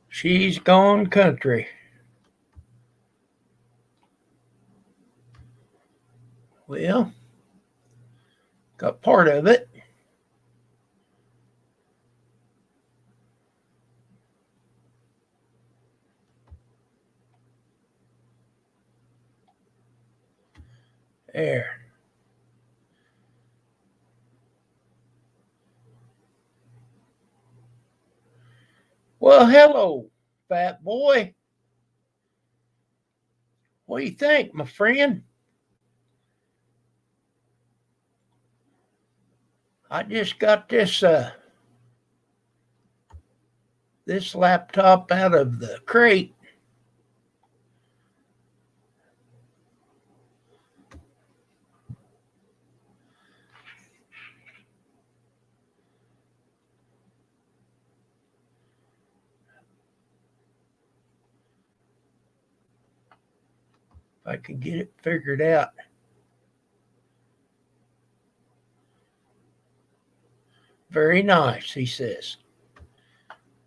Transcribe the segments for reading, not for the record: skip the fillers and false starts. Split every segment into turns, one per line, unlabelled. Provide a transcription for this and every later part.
She's gone country. Well, got part of it. There. Well, hello, fat boy. What do you think, my friend? I just got this laptop out of the crate. If I can get it figured out. Very nice, he says.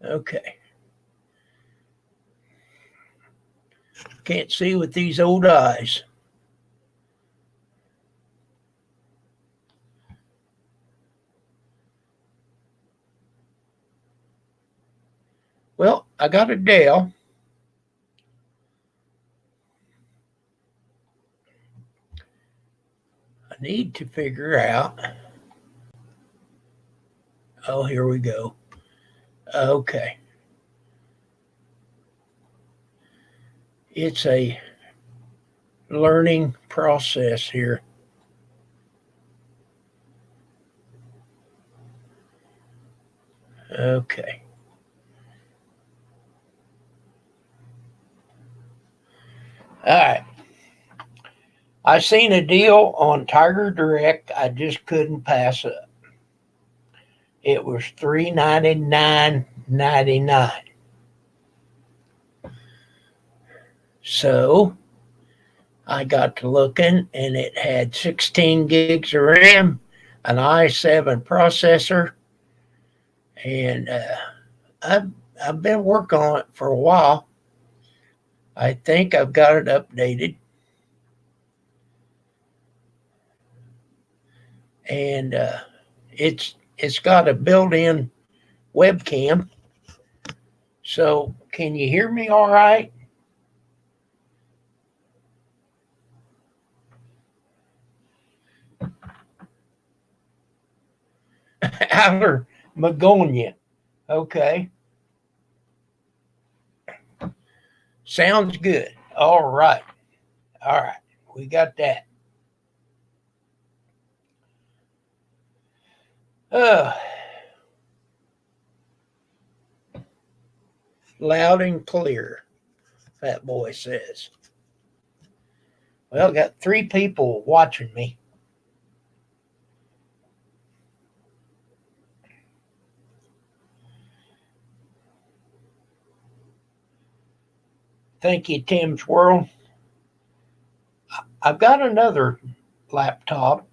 Okay. Can't see with these old eyes. Well, I got a Dell. I need to figure out. Oh, here we go. Okay. It's a learning process here. Okay. All right. I seen a deal on Tiger Direct. I just couldn't pass up. It was $399.99. So I got to looking, and it had 16 gigs of RAM, an i7 processor, and I've I've been working on it for a while. I think I've got it updated, and it's got a built-in webcam. So can you hear me all right? Outer Magonia. Okay, sounds good. All right, all right, we got that. Uh, Loud and clear, Fat Boy says. Well, got three people watching me. Thank you, Tim's World. I've got another laptop,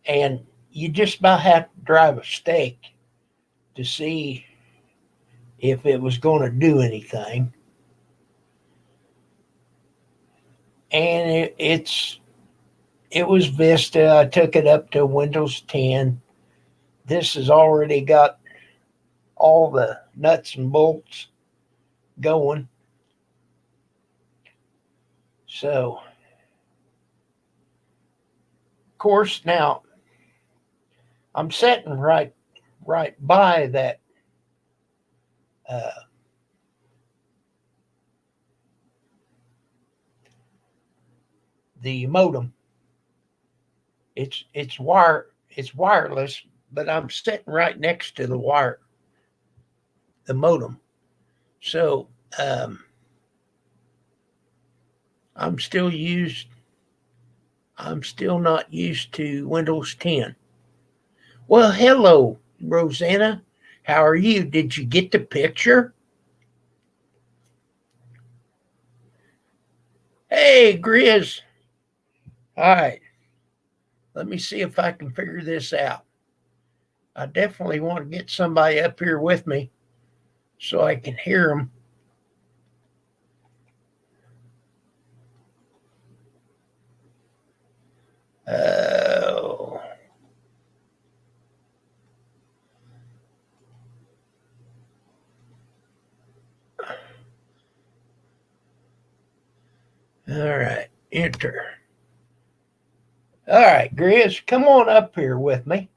and you just about have to drive a stake to see if it was going to do anything. And it was Vista. I took it up to Windows 10. This has already got all the nuts and bolts going. So, of course, now I'm sitting right by that uh, the modem. It's wireless, but I'm sitting right next to the modem. So I'm still used. I'm still not used to Windows 10. Well, hello, Rosanna. How are you? Did you get the picture? Hey, Grizz. All right. Let me see if I can figure this out. I definitely want to get somebody up here with me so I can hear them. Oh. All right, enter. All right, Grizz, come on up here with me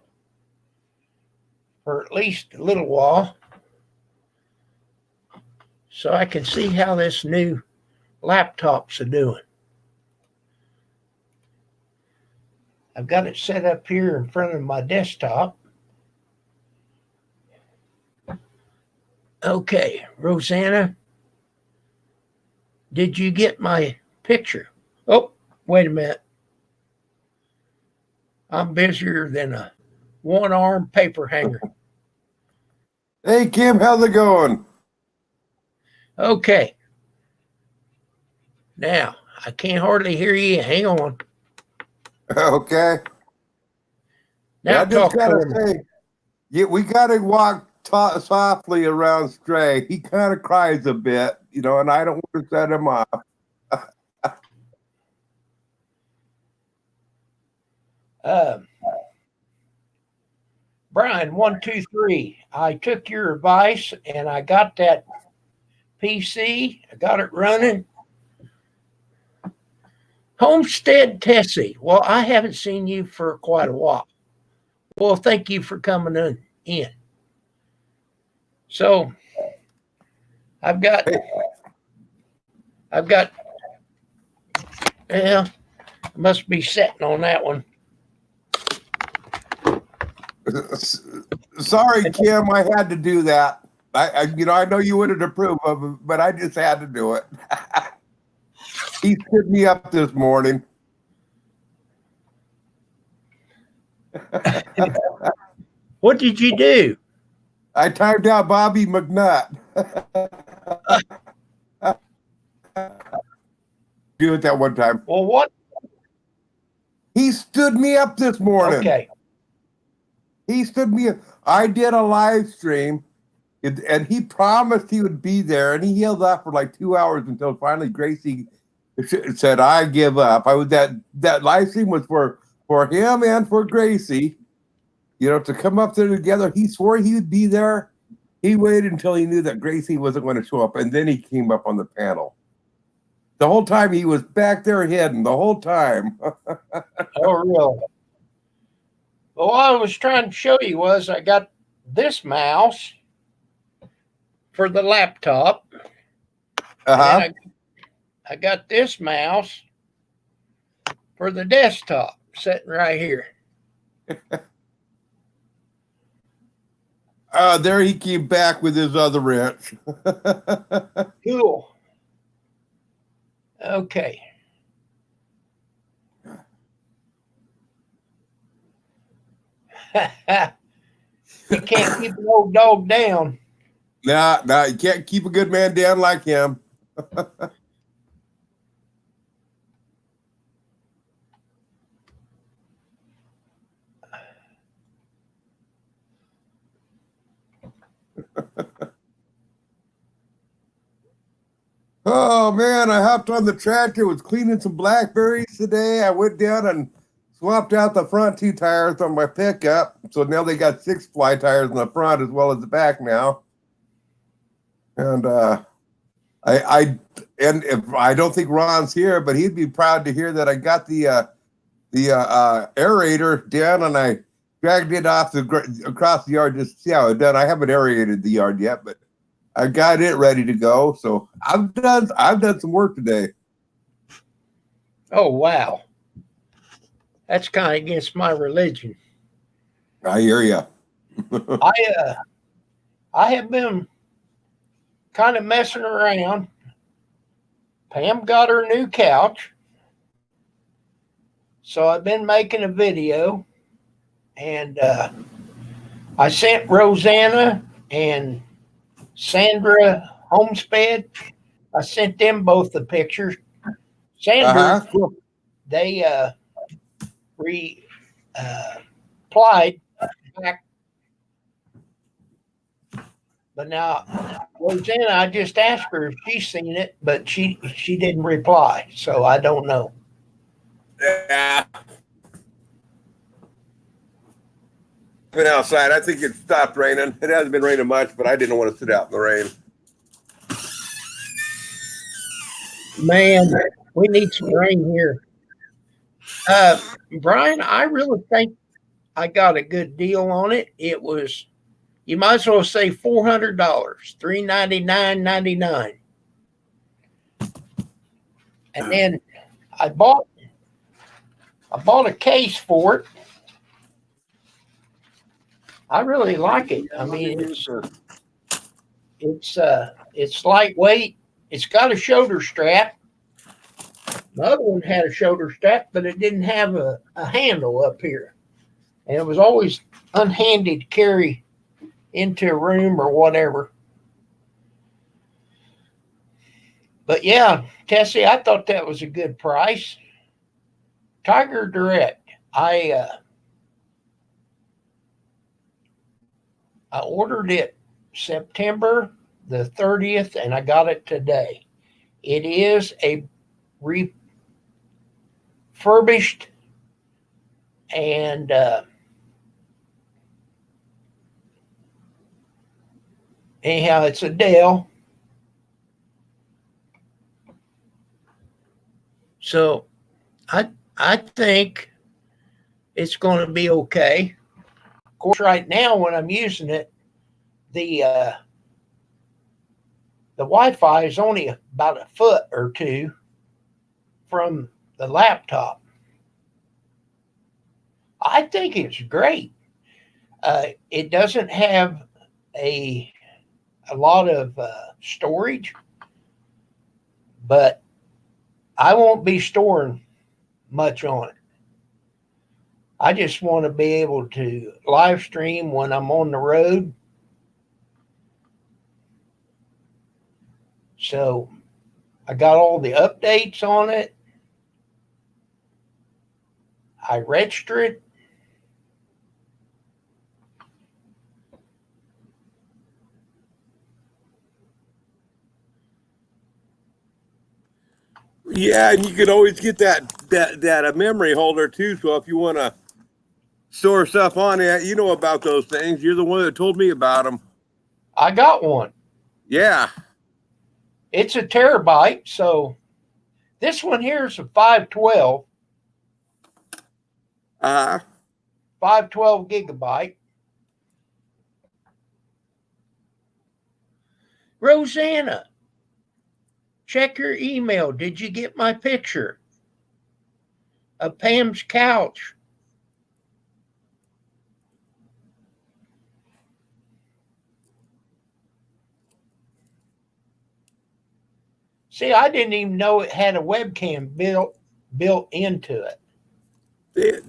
for at least a little while so I can see how this new laptop's doing. I've got it set up here in front of my desktop. Okay, Rosanna, did you get my picture? Oh, wait a minute. I'm busier than a one-armed paper hanger.
Hey, Kim, how's it going?
Okay. Now, I can't hardly hear you. Hang on.
Okay.
Now
I just
talk
gotta
for me.
say, we gotta walk softly around Stray. He kind of cries a bit, and I don't want to set him off.
Brian, 123. I took your advice and I got that PC. I got it running. Homestead Tessie. Well, I haven't seen you for quite a while. Well, thank you for coming in. So I've got, yeah, must be setting on that one.
Sorry, Kim, I had to do that. I know you wouldn't approve of it, but I just had to do it. He stood me up this morning.
What did you do?
I timed out Bobby McNutt. Do it that one time.
Well, what?
He stood me up this morning.
Okay.
He stood me up. I did a live stream, and he promised he would be there, and he held off for like 2 hours until finally Gracie said, "I give up." That live stream was for him and for Gracie, to come up there together. He swore he would be there. He waited until he knew that Gracie wasn't going to show up, and then he came up on the panel. The whole time he was back there hidden, the whole time.
Oh, really? Well, what I was trying to show you was I got this mouse for the laptop.
Uh-huh.
And I got this mouse for the desktop sitting right here.
There he came back with his other wrench.
Cool. Okay. You can't keep an old dog down.
Nah, you can't keep a good man down like him. Oh man, I hopped on the tractor, was cleaning some blackberries today. I went down and swapped out the front 2 tires on my pickup. So now they got 6 fly tires in the front as well as the back now. And if I don't think Ron's here, but he'd be proud to hear that I got the aerator down and I dragged it off across the yard just to see how it done. I haven't aerated the yard yet, but I got it ready to go. So I've done some work today.
Oh, wow. That's kind of against my religion.
I hear you.
I have been kind of messing around. Pam got her new couch. So I've been making a video, and I sent Rosanna and Sandra Homestead. I sent them both the pictures. Sandra, they replied back But now, Rosanna, I just asked her if she's seen it, but she didn't reply, so I don't know.
Yeah. Been outside. I think it stopped raining. It hasn't been raining much, but I didn't want to sit out in the rain.
Man, we need some rain here. Brian, I really think I got a good deal on it. It was, you might as well say $400, $399.99. And then I bought a case for it. I really like it. I mean, it's lightweight. It's got a shoulder strap. The other one had a shoulder strap, but it didn't have a handle up here. And it was always unhandy to carry into a room or whatever. But yeah, Tessie, I thought that was a good price. Tiger Direct. I ordered it September the 30th and I got it today. It is a refurbished and anyhow, it's a Dell. So I think it's going to be okay. Of course, right now when I'm using it, the Wi-Fi is only about a foot or two from the laptop. I think it's great. It doesn't have a lot of storage, but I won't be storing much on it. I just want to be able to live stream when I'm on the road. So I got all the updates on it. I registered.
Yeah, and you could always get that a memory holder too. So if you want to store stuff on it, you know about those things. You're the one that told me about them.
I got one.
Yeah.
It's a terabyte. So this one here is a 512.
Uh
512 gigabyte. Rosanna, check your email. Did you get my picture of Pam's couch? See, I didn't even know it had a webcam built into it.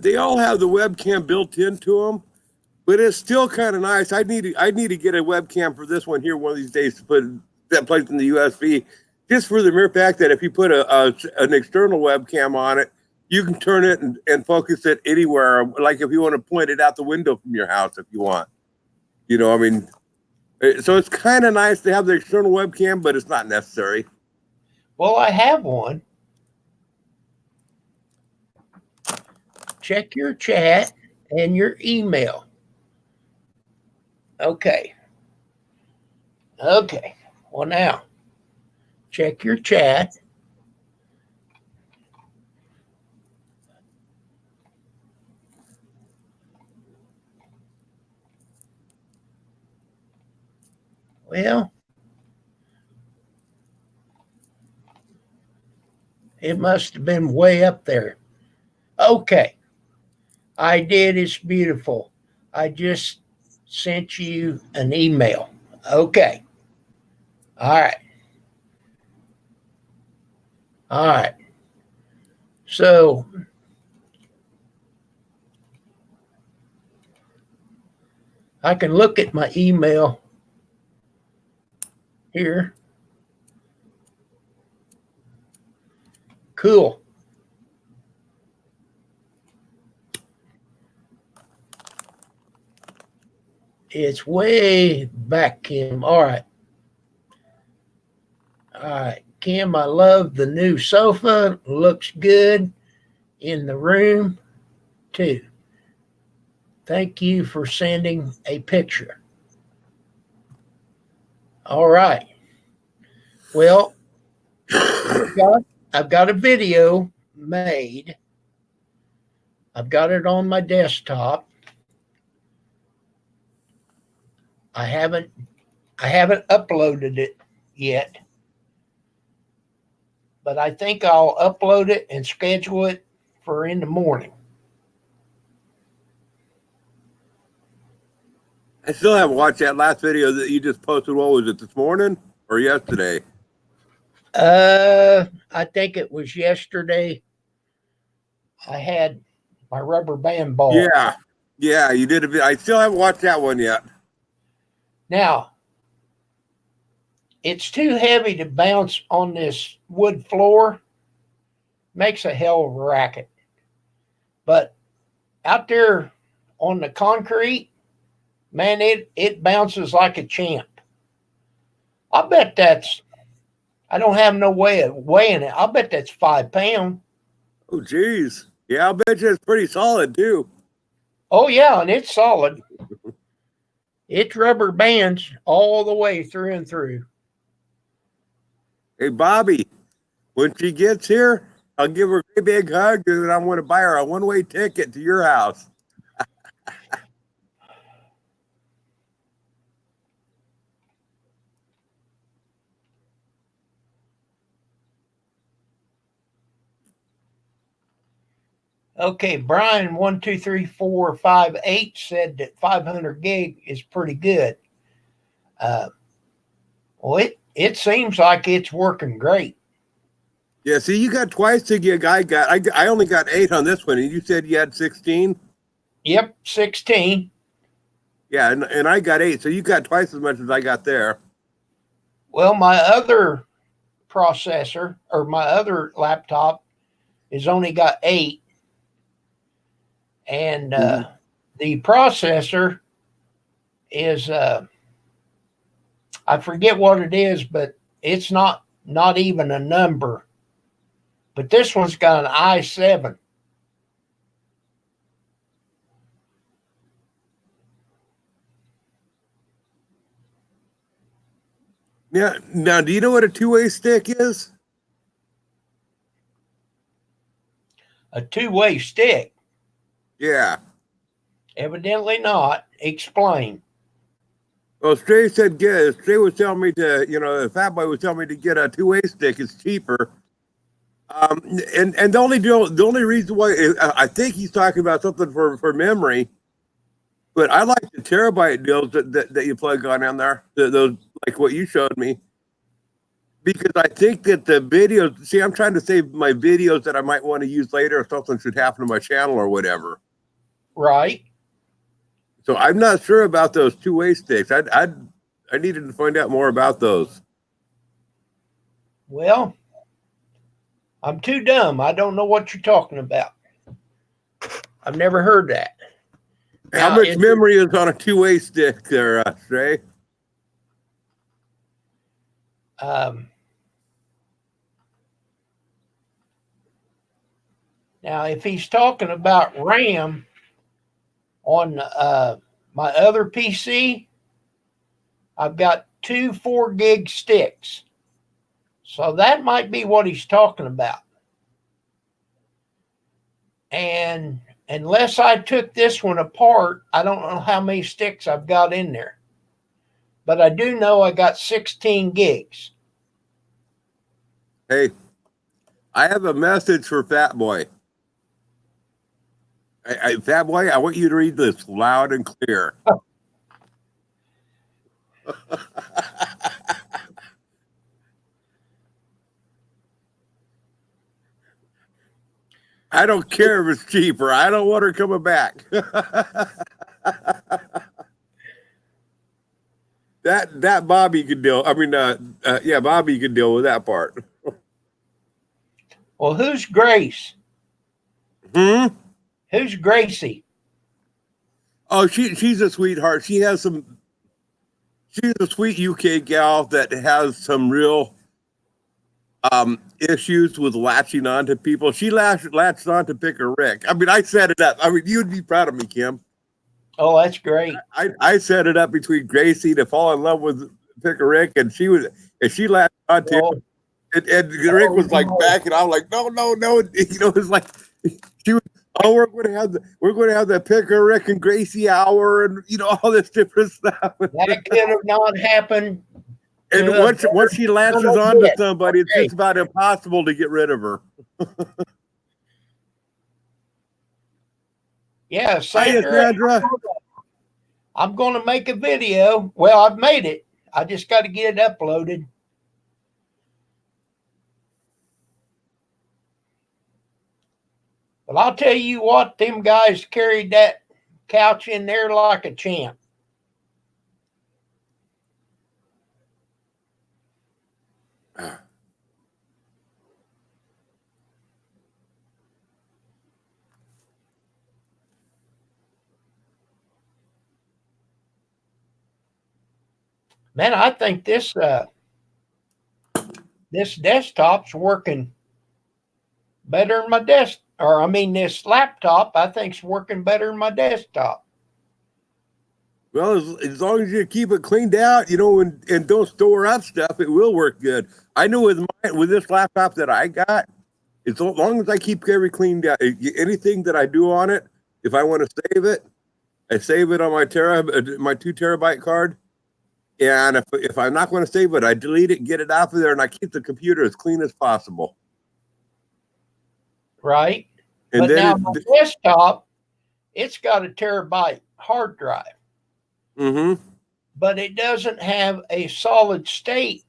they all have the webcam built into them, but it's still kind of nice. I need to get a webcam for this one here one of these days to put that plugged in the USB, just for the mere fact that if you put an external webcam on it, you can turn it and focus it anywhere. Like if you want to point it out the window from your house, if you want, I mean, so it's kind of nice to have the external webcam, but it's not necessary.
Well, I have one. Check your chat and your email. Okay. Okay. Well, now, check your chat. Well, it must have been way up there. Okay. I did. It's beautiful. I just sent you an email. Okay. All right. All right. So I can look at my email here. Cool. It's way back, Kim. All right. All right. Kim, I love the new sofa. Looks good in the room, too. Thank you for sending a picture. All right. Well, I've got a video made. I've got it on my desktop. I haven't uploaded it yet, but I think I'll upload it and schedule it for in the morning.
I still haven't watched that last video that you just posted. What was it, this morning or yesterday?
I think it was yesterday. I had my rubber band ball.
Yeah, you did. I still haven't watched that one yet.
Now, it's too heavy to bounce on this wood floor. Makes a hell of a racket. But out there on the concrete, man, it bounces like a champ. I bet I don't have no way of weighing it. I bet that's 5 pounds.
Oh, geez. Yeah, I bet you it's pretty solid, too.
Oh, yeah, and it's solid. It's rubber bands all the way through and through.
Hey, Bobby, when she gets here, I'll give her a great big hug, and I'm going to buy her a one-way ticket to your house.
Okay, Brian 123458 said that 500 gig is pretty good. Well, it seems like it's working great.
Yeah, see, you got twice the gig I got. I only got 8 on this one, and you said you had 16?
Yep, 16.
Yeah, and I got 8, so you got twice as much as I got there.
Well, my other processor or my other laptop is only got 8. And the processor is I forget what it is, but it's not even a number. But this one's got an i7.
Yeah. Now, do you know what a two-way stick is?
A two-way stick?
Yeah.
Evidently not. Explain.
Well, Stray was telling me to, Fat Boy was telling me to get a two-way stick. It's cheaper. And the only reason why I think he's talking about something for memory, but I like the terabyte deals that you plug on in there. Those like what you showed me, because I think that the videos. See, I'm trying to save my videos that I might want to use later if something should happen to my channel or whatever.
Right.
So I'm not sure about those two-way sticks. I needed to find out more about those.
Well, I'm too dumb. I don't know what you're talking about. I've never heard that.
How much memory is on a two-way stick there, Trey?
Now, if he's talking about RAM on my other PC, I've got 2 4 gig sticks. So that might be what he's talking about. And unless I took this one apart, I don't know how many sticks I've got in there. But I do know I got 16 gigs.
Hey, I have a message for Fat Boy. Fat Boy, I want you to read this loud and clear. Oh. I don't care if it's cheaper. I don't want her coming back. that Bobby could deal. I mean, Bobby could deal with that part.
Well, who's Grace? Who's Gracie?
Oh, she's a sweetheart. She's a sweet UK gal that has some real issues with latching on to people. She latched on to Picker Rick. I mean, I set it up. I mean, you'd be proud of me, Kim.
Oh, that's great.
I set it up between Gracie to fall in love with Picker Rick, and she latched on to him. And Rick was like back, and I'm like, no. You know, it's like she was. Oh, we're going to have the Picker Rick and Gracie hour, and you know all this different stuff.
That could have not happened.
And once she latches on to somebody, it's just about impossible to get rid of her.
Yeah,
Hi,
Sandra,
Sandra.
I'm going to make a video. Well, I've made it. I just got to get it uploaded. But I'll tell you what, them guys carried that couch in there like a champ. Man, I think this desktop's working better than my this laptop, I think's working better than my desktop.
Well, as long as you keep it cleaned out, you know, and don't store up stuff, it will work good. I know with this laptop that I got, as long as I keep everything cleaned out, anything that I do on it, if I want to save it, I save it on my 2 terabyte card. And if I'm not going to save it, I delete it, get it out of there, and I keep the computer as clean as possible.
Right.
And
but
then
now my desktop, it's got a terabyte hard drive.
Mm-hmm.
But it doesn't have a solid state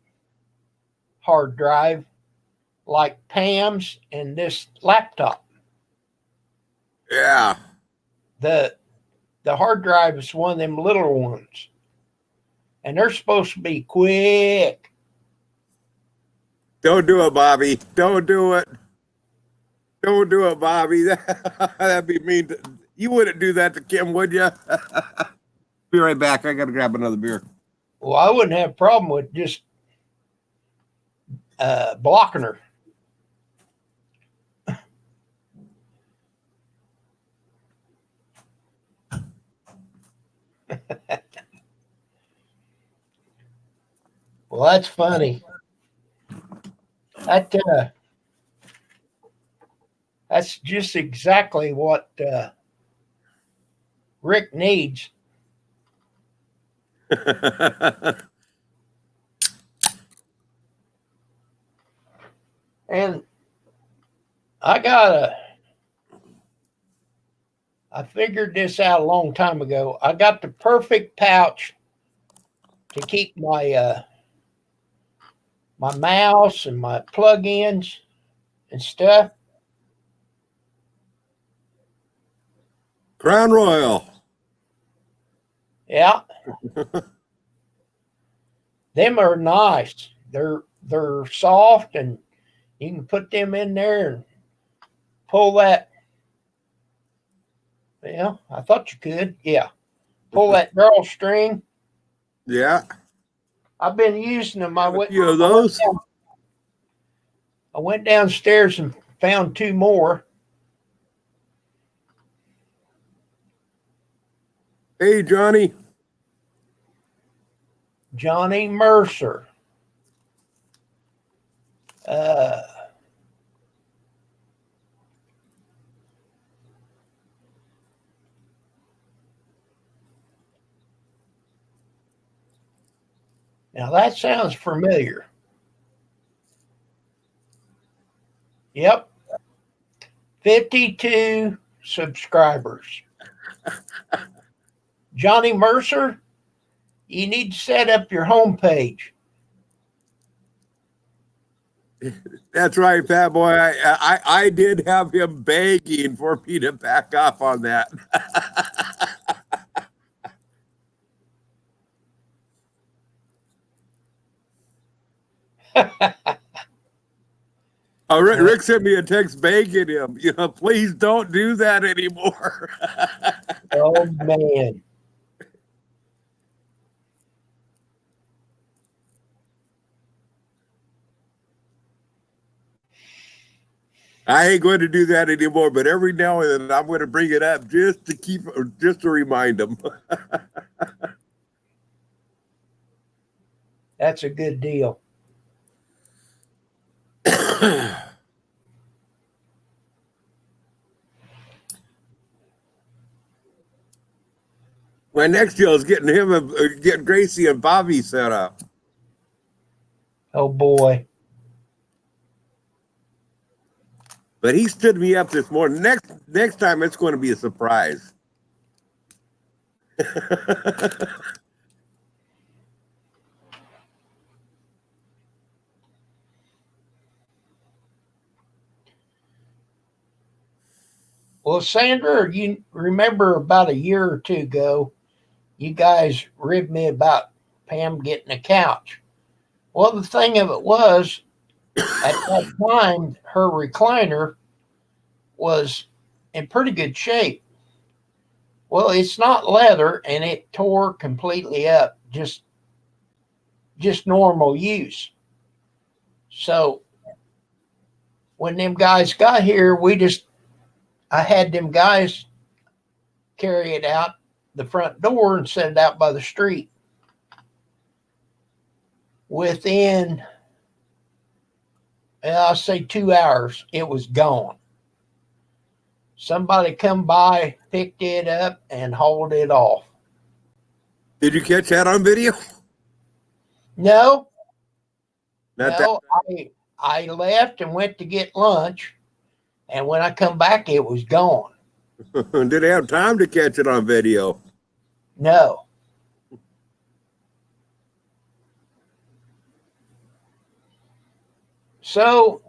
hard drive like Pam's and this laptop.
Yeah.
The hard drive is one of them little ones. And they're supposed to be quick.
Don't do it, Bobby. Don't do it. Don't do it, Bobby. That'd be mean. You wouldn't do that to Kim, would you? Be right back. I got to grab another beer.
Well, I wouldn't have a problem with just blocking her. Well, that's funny. That's just exactly what Rick needs. And I figured this out a long time ago. I got the perfect pouch to keep my my mouse and my plug-ins and stuff.
Crown Royal.
Yeah. Them are nice. They're soft, and you can put them in there and pull that. Yeah, I thought you could. Yeah. Pull that drawstring.
Yeah.
I've been using them.
I
went downstairs and found 2 more.
Hey, Johnny.
Johnny Mercer. Now that sounds familiar. Yep. 52 subscribers. Johnny Mercer, you need to set up your homepage.
That's right, Fat Boy. I did have him begging for me to back off on that. Rick sent me a text begging him, please don't do that anymore.
Oh man.
I ain't going to do that anymore, but every now and then I'm going to bring it up just to remind them.
That's a good deal.
My next deal is getting getting Gracie and Bobby set up.
Oh boy.
But he stood me up this morning. Next time it's going to be a surprise.
Well, Sandra, you remember about a year or two ago, you guys ribbed me about Pam getting a couch. Well, the thing of it was, at that time, her recliner was in pretty good shape. Well, it's not leather and it tore completely up, just normal use. So when them guys got here, I had them guys carry it out the front door and set it out by the street. Within, I'll say 2 hours, it was gone. Somebody come by, picked it up, and hauled it off.
Did you catch that on video?
No,
Not
no, I left and went to get lunch, and when I come back, it was gone.
that. Did they have time to catch it on video?
No. So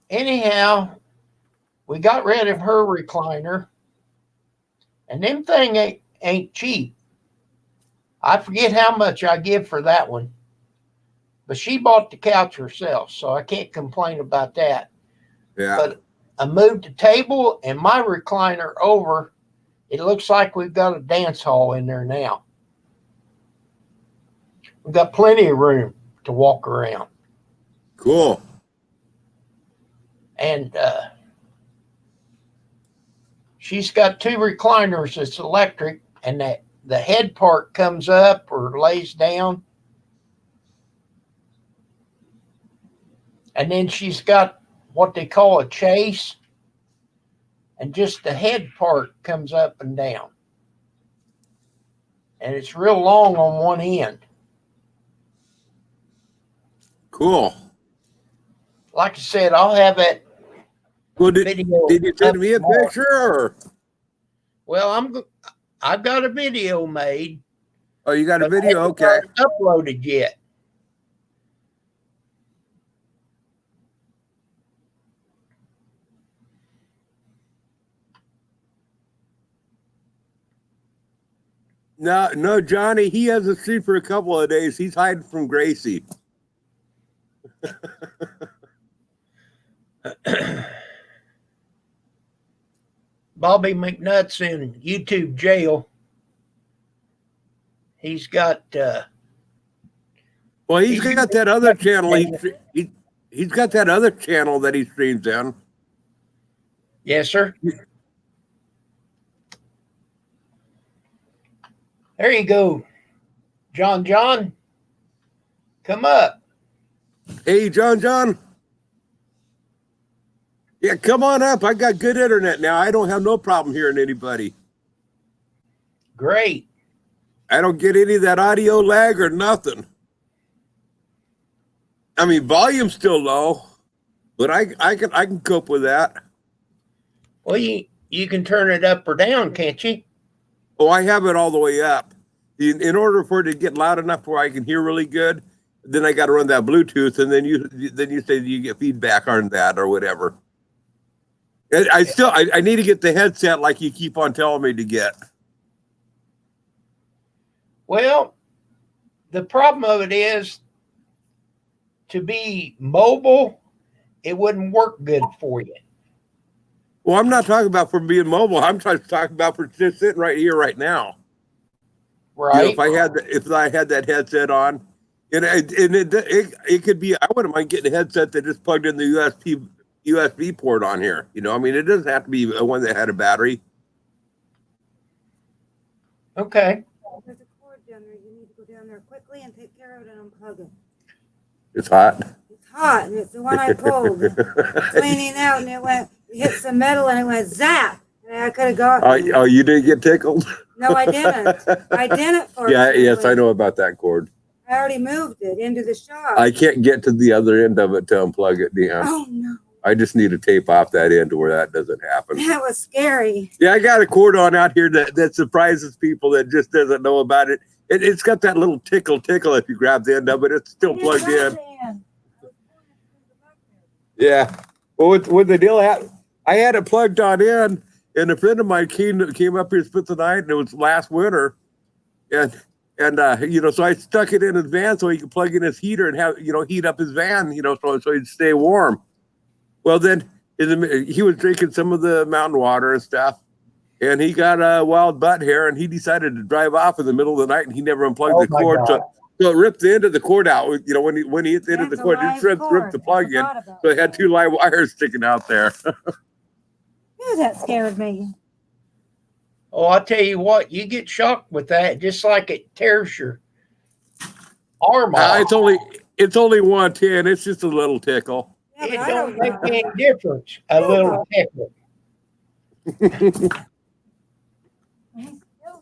anyhow, we got rid of her recliner, and them thing ain't cheap. I forget how much I give for that one, but she bought the couch herself, so I can't complain about that.
Yeah.
But I moved the table and my recliner over. It looks like we've got a dance hall in there now. We've got plenty of room to walk around.
Cool.
And she's got two recliners that's electric, and that the head part comes up or lays down. And then she's got what they call a chase, and just the head part comes up and down. And it's real long on one end.
Cool.
Like I said, I'll have that
Well, did
video.
you send me a
tomorrow.
picture? Or?
Well, I've got a video made.
Oh, you got a
but
video?
I haven't
Okay.
uploaded yet.
No, Johnny, he hasn't seen for a couple of days. He's hiding from Gracie.
Bobby McNutt's in YouTube jail. He's got
Well, he's got that other channel. He's got that other channel that he streams in.
yes, sir. There you go, John. Come up.
Hey, John. Yeah, come on up. I got good internet now. I don't have no problem hearing anybody.
Great.
I don't get any of that audio lag or nothing. I mean, volume's still low, but I can cope with that.
Well, you can turn it up or down, can't you?
Oh, I have it all the way up. In order for it to get loud enough where I can hear really good, then I got to run that Bluetooth, and then you say you get feedback on that or whatever. And I need to get the headset like you keep on telling me to get.
Well, the problem of it is to be mobile, it wouldn't work good for you.
Well, I'm not talking about for being mobile. I'm just talking about for just sitting right here, right now.
Right.
You know, if I had that headset on, and it could be. I wouldn't mind getting a headset that just plugged in the USB port on here. You know, I mean, it doesn't have to be one that had a battery.
Okay.
There's a cord down there. You need to go down there quickly and take care of it and unplug it.
It's hot.
It's hot, and it's the one I pulled. Cleaning out, and it hit some metal, and it went zap. And I could have gone.
Oh, you didn't get tickled?
No, I didn't. I didn't.
Yes, I know about that cord.
I already moved it into the shop.
I can't get to the other end of it to unplug it, Dan.
Oh no.
I just need to tape off that end to where that doesn't happen.
That was scary.
Yeah, I got a cord on out here that surprises people that just doesn't know about it. It's got that little tickle if you grab the end of it. It's still plugged in. Yeah. Well, with the deal, I had it plugged on in, and a friend of mine came up here to spend the night, and it was last winter, and you know, so I stuck it in his van so he could plug in his heater and have, you know, heat up his van, you know, so he'd stay warm. Well, then he was drinking some of the mountain water and stuff, and he got a wild butt hair, and he decided to drive off in the middle of the night, and he never unplugged the cord. So it ripped the end of the cord out. You know, when he hit the end of the cord, it ripped the plug in. So it had two live wires sticking out there.
That scared me.
Oh, I'll tell you what, you get shocked with that, just like it tears your arm off.
It's only 110. It's just a little tickle.
Yeah,
It
but
don't make any difference. A little tickle.
I still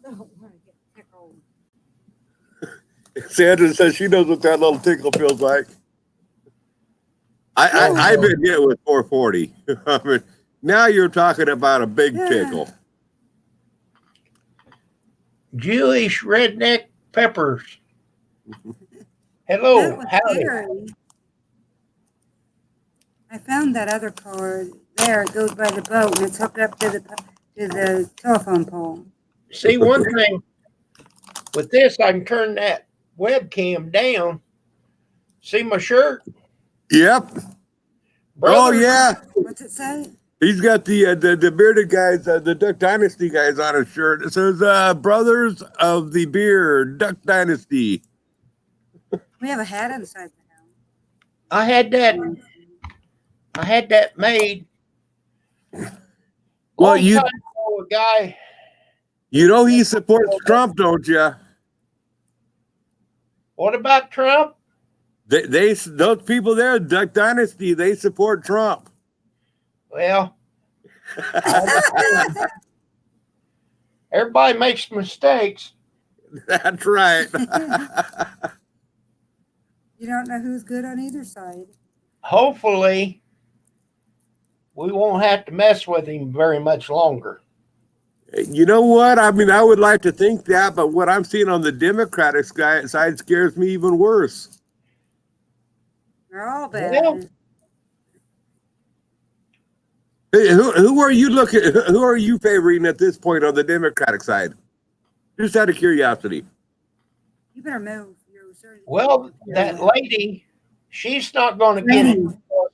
don't want to get tickled.
Sandra says she knows what that little tickle feels like. I've been hit with 440. I mean, now you're talking about a big tickle.
Jewish redneck peppers. Hello, howdy.
Scary. I found that other cord there. It goes by the boat, and it's hooked up to the telephone pole.
See, one thing with this, I can turn that webcam down. See my shirt?
Yep.
Brother,
Oh yeah.
What's it say?
He's got the bearded guys, the Duck Dynasty guys on his shirt. It says Brothers of the Beard, Duck Dynasty.
We have a hat inside the house.
I had that made.
Well,
Long time ago, a guy.
you know he supports Trump, don't you?
What about Trump?
Those people there, Duck Dynasty, they support Trump.
Well, everybody makes mistakes.
That's right.
You don't know who's good on either side.
Hopefully, we won't have to mess with him very much longer.
You know what? I mean, I would like to think that, but what I'm seeing on the Democratic side scares me even worse.
They're all bad.
Well,
Hey, who are you looking? Who are you favoring at this point on the Democratic side? Just out of curiosity.
You better move.
well, that lady, she's not going to get it.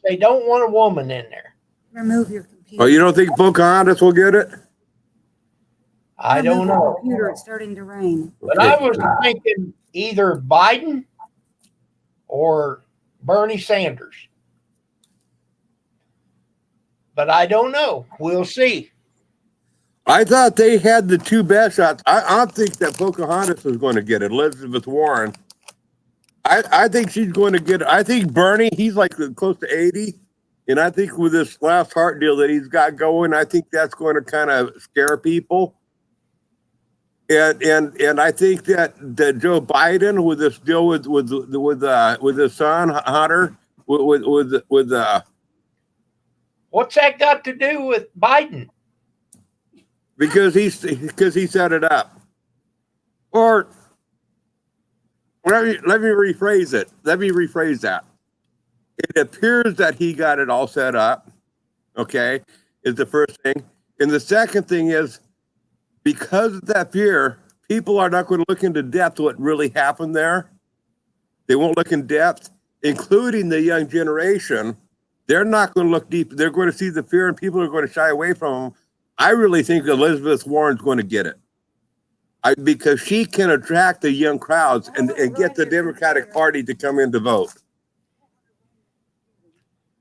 They don't want a woman in there.
Remove your computer.
Oh, you don't think Pocahontas will get it?
I don't
Remove your
know.
computer. It's starting to rain.
But I was thinking either Biden or Bernie Sanders. But I don't know. We'll see.
I thought they had the two best shots. I don't think that Pocahontas is going to get it. Elizabeth Warren. I think she's going to get it. I think Bernie, he's like close to 80. And I think with this last heart deal that he's got going, I think that's going to kind of scare people. And I think that Joe Biden with this deal with his son Hunter with
What's that got to do with Biden?
because he set it up. Or let me rephrase it. Let me rephrase that. It appears that he got it all set up. Okay, is the first thing. And the second thing is, because of that fear, people are not going to look into depth what really happened there. They won't look in depth, including the young generation they're not going to look deep. They're going to see the fear, and people are going to shy away from them. I really think Elizabeth Warren's going to get it. Because she can attract the young crowds and get the Democratic Party to come in to vote.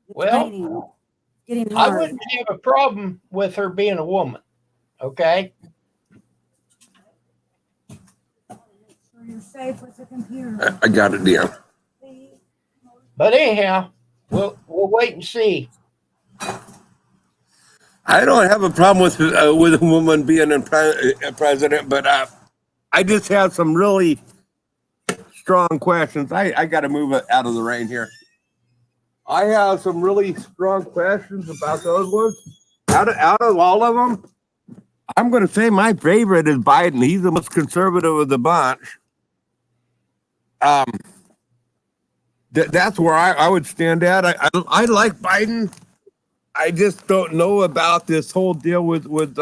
It's
Well,
raining. Getting
I
hard.
wouldn't have a problem with her being a woman. Okay.
So you're safe with the computer.
I got it down.
But anyhow, we'll wait and see.
I don't have a problem with a woman being president, but I just have some really strong questions. I got to move it out of the rain here. I have some really strong questions about those ones. Out of all of them, I'm going to say my favorite is Biden. He's the most conservative of the bunch. That's where I would stand at. I like Biden. I just don't know about this whole deal with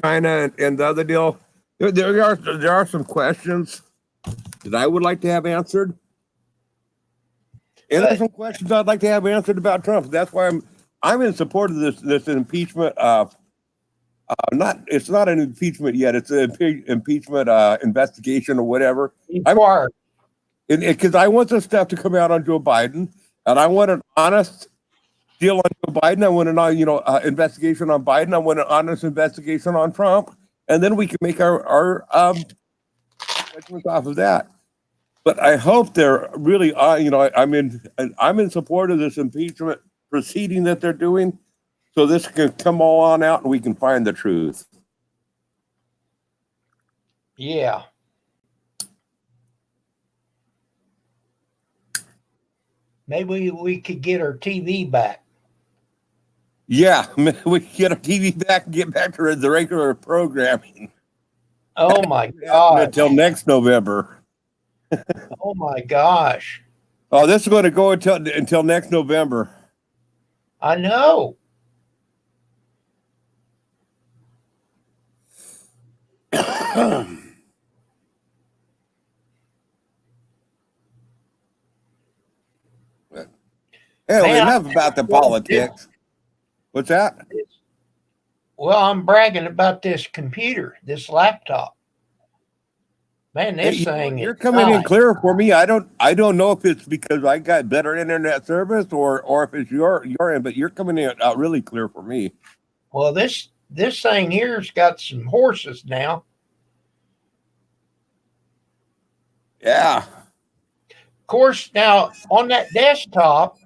China and the other deal. There are some questions that I would like to have answered, and there's some questions I'd like to have answered about Trump. That's why I'm in support of this impeachment. It's not an impeachment yet. It's an impeachment investigation or whatever. Because I want this stuff to come out on Joe Biden, and I want an honest deal on Joe Biden. I want an investigation on Biden. I want an honest investigation on Trump, and then we can make our judgments off of that. But I hope they're really, I'm in support of this impeachment proceeding that they're doing, so this can come all on out and we can find the truth.
Yeah. Maybe we could get our TV back.
Yeah, we can get our TV back and get back to the regular programming.
Oh my God.
Until next November.
Oh my gosh.
Oh, this is going to go until next November.
I know.
Anyway, enough about the politics. What's that?
Well, I'm bragging about this computer, this laptop. Man, this thing
You're
is
coming in
nice.
clear for me. I don't know if it's because I got better internet service or if it's your end, but you're coming in out really clear for me.
Well, this thing here's got some horses now.
Yeah.
Of course, now on that desktop,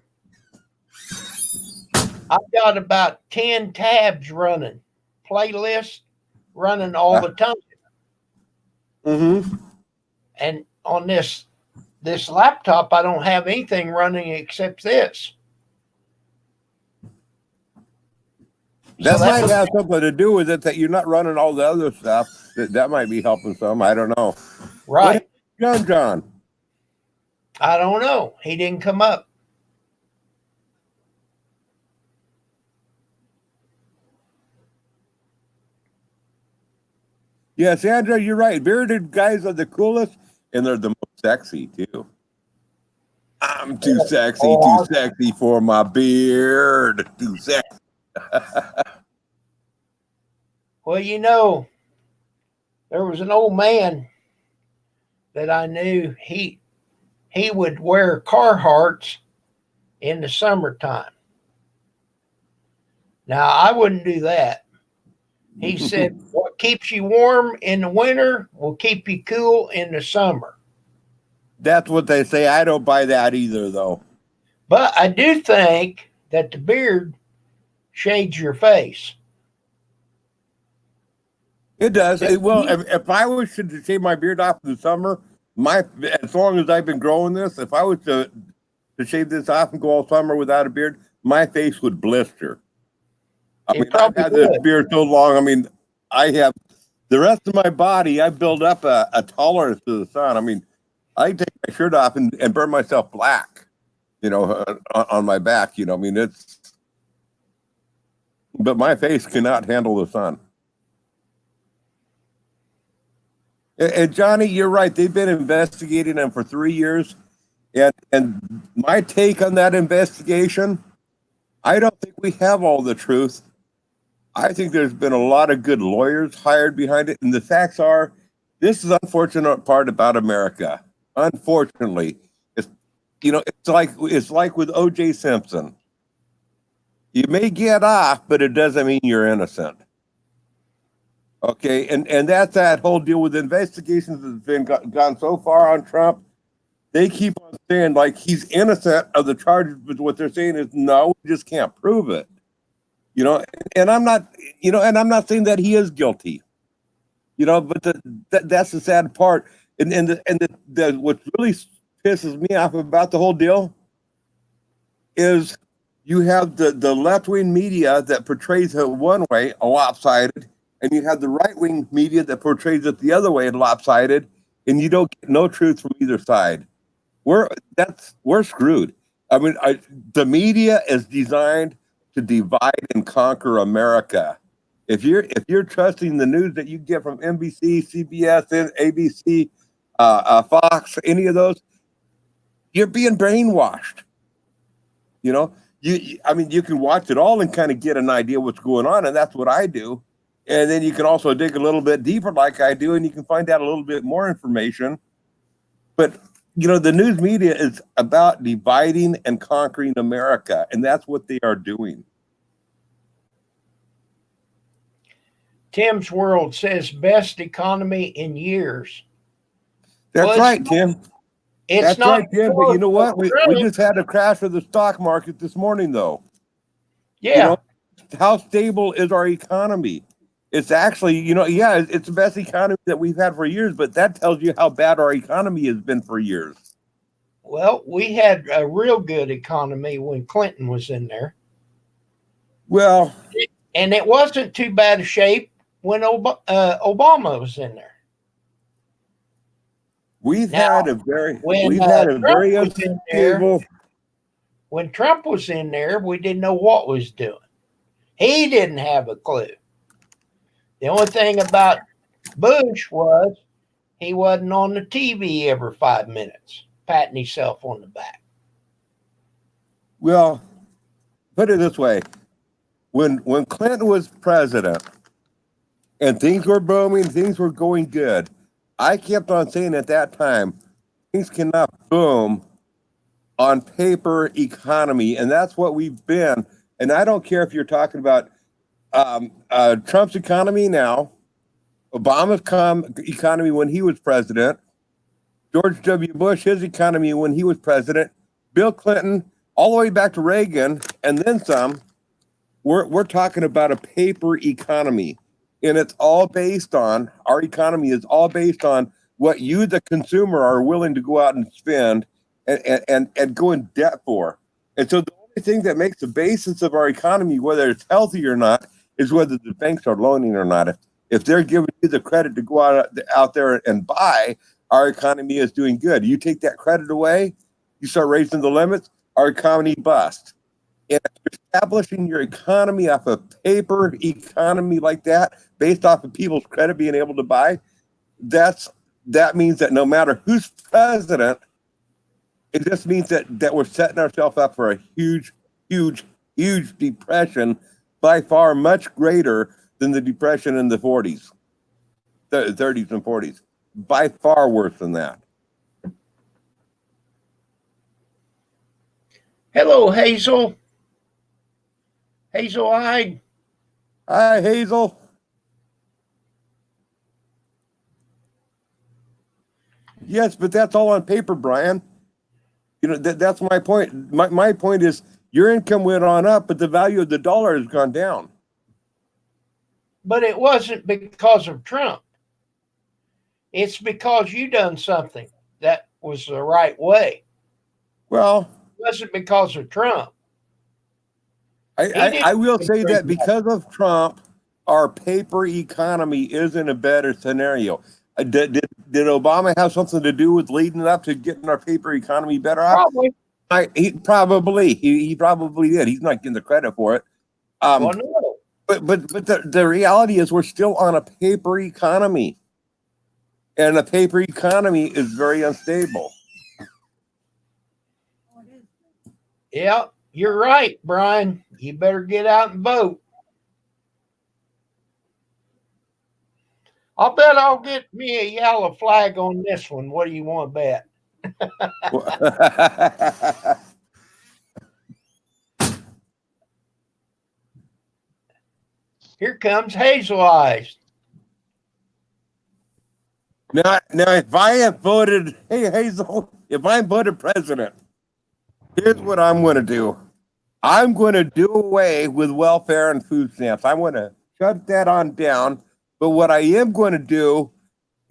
I've got about 10 tabs running, playlists running all the time.
Mm-hmm.
And on this laptop, I don't have anything running except this.
That might have something to do with it that you're not running all the other stuff. That might be helping some. I don't know.
Right.
John.
I don't know. He didn't come up.
Yeah, Sandra, you're right. Bearded guys are the coolest, and they're the most sexy too. I'm too sexy for my beard. Too sexy.
Well, there was an old man that I knew. He would wear Carhartts in the summertime. Now, I wouldn't do that. He said, what keeps you warm in the winter will keep you cool in the summer.
That's what they say. I don't buy that either, though.
But I do think that the beard shades your face.
It does. Well, if I was to shave my beard off in the summer, as long as I've been growing this, if I was to shave this off and go all summer without a beard, my face would blister. I've had this beard so long. I have the rest of my body. I build up a tolerance to the sun. I take my shirt off and burn myself black, on my back. But my face cannot handle the sun. And Johnny, you're right. They've been investigating him for 3 years. And my take on that investigation I don't think we have all the truth. I think there's been a lot of good lawyers hired behind it. And the facts are, this is the unfortunate part about America. Unfortunately, it's, it's like with O.J. Simpson. You may get off, but it doesn't mean you're innocent. Okay, and that's that whole deal with investigations that's been gone so far on Trump. They keep on saying like he's innocent of the charges, but what they're saying is no, we just can't prove it. And I'm not, and I'm not saying that he is guilty. But that's the sad part. And what really pisses me off about the whole deal is you have the left-wing media that portrays it one way, a lopsided, and you have the right-wing media that portrays it the other way, lopsided, and you don't get no truth from either side. We're screwed. I mean, the media is designed to divide and conquer America. If you're trusting the news that you get from NBC, CBS, ABC, Fox, any of those, you're being brainwashed. You can watch it all and kind of get an idea what's going on, and that's what I do. And then you can also dig a little bit deeper like I do, and you can find out a little bit more information. But, the news media is about dividing and conquering America, and that's what they are doing.
Tim's World says best economy in years.
That's right, Tim.
It's
That's
not
right, Tim. But you know what? We just had a crash of the stock market this morning, though.
Yeah.
How stable is our economy? It's actually, it's the best economy that we've had for years, but that tells you how bad our economy has been for years.
Well, we had a real good economy when Clinton was in there.
Well,
and it wasn't too bad a shape when Obama was in there.
We've had a very unstable.
When Trump was in there, we didn't know what was doing. He didn't have a clue. The only thing about Bush was he wasn't on the TV every 5 minutes, patting himself on the back.
Well, put it this way. When Clinton was president and things were booming, things were going good, I kept on saying at that time, things cannot boom on paper economy. And that's what we've been. And I don't care if you're talking about Trump's economy now, Obama's economy when he was president, George W. Bush, his economy when he was president, Bill Clinton, all the way back to Reagan, and then some. We're talking about a paper economy, and it's all based on, our economy is all based on what you, the consumer, are willing to go out and spend and go in debt for. And so the only thing that makes the basis of our economy, whether it's healthy or not, is whether the banks are loaning or not. If they're giving you the credit to go out there and buy, our economy is doing good. You take that credit away, you start raising the limits, our economy busts. And if you're establishing your economy off a paper economy like that, based off of people's credit being able to buy, that means that no matter who's president, it just means that we're setting ourselves up for a huge, huge, huge depression, by far much greater than the depression in the 40s, the 30s and 40s, by far worse than that.
Hello, Hazel. Hazel Hyde.
Hi, Hazel. Yes, but that's all on paper, Brian. That's my point. My point is your income went on up, but the value of the dollar has gone down.
But it wasn't because of Trump. It's because you done something that was the right way.
Well,
it wasn't because of Trump.
I will say that because of Trump, our paper economy is in a better scenario. Did Obama have something to do with leading up to getting our paper economy better off?
Probably.
He probably did. He's not getting the credit for it.
Well, no.
But the reality is we're still on a paper economy, and a paper economy is very unstable.
Yeah, You're right, Brian. You better get out and vote. I'll bet I'll get me a yellow flag on this one. What do you want to bet? Here comes Hazel Eyes.
Now, if I have voted, hey Hazel, if I voted president, here's what I'm going to do. I'm going to do away with welfare and food stamps. I want to shut that on down. But what I am going to do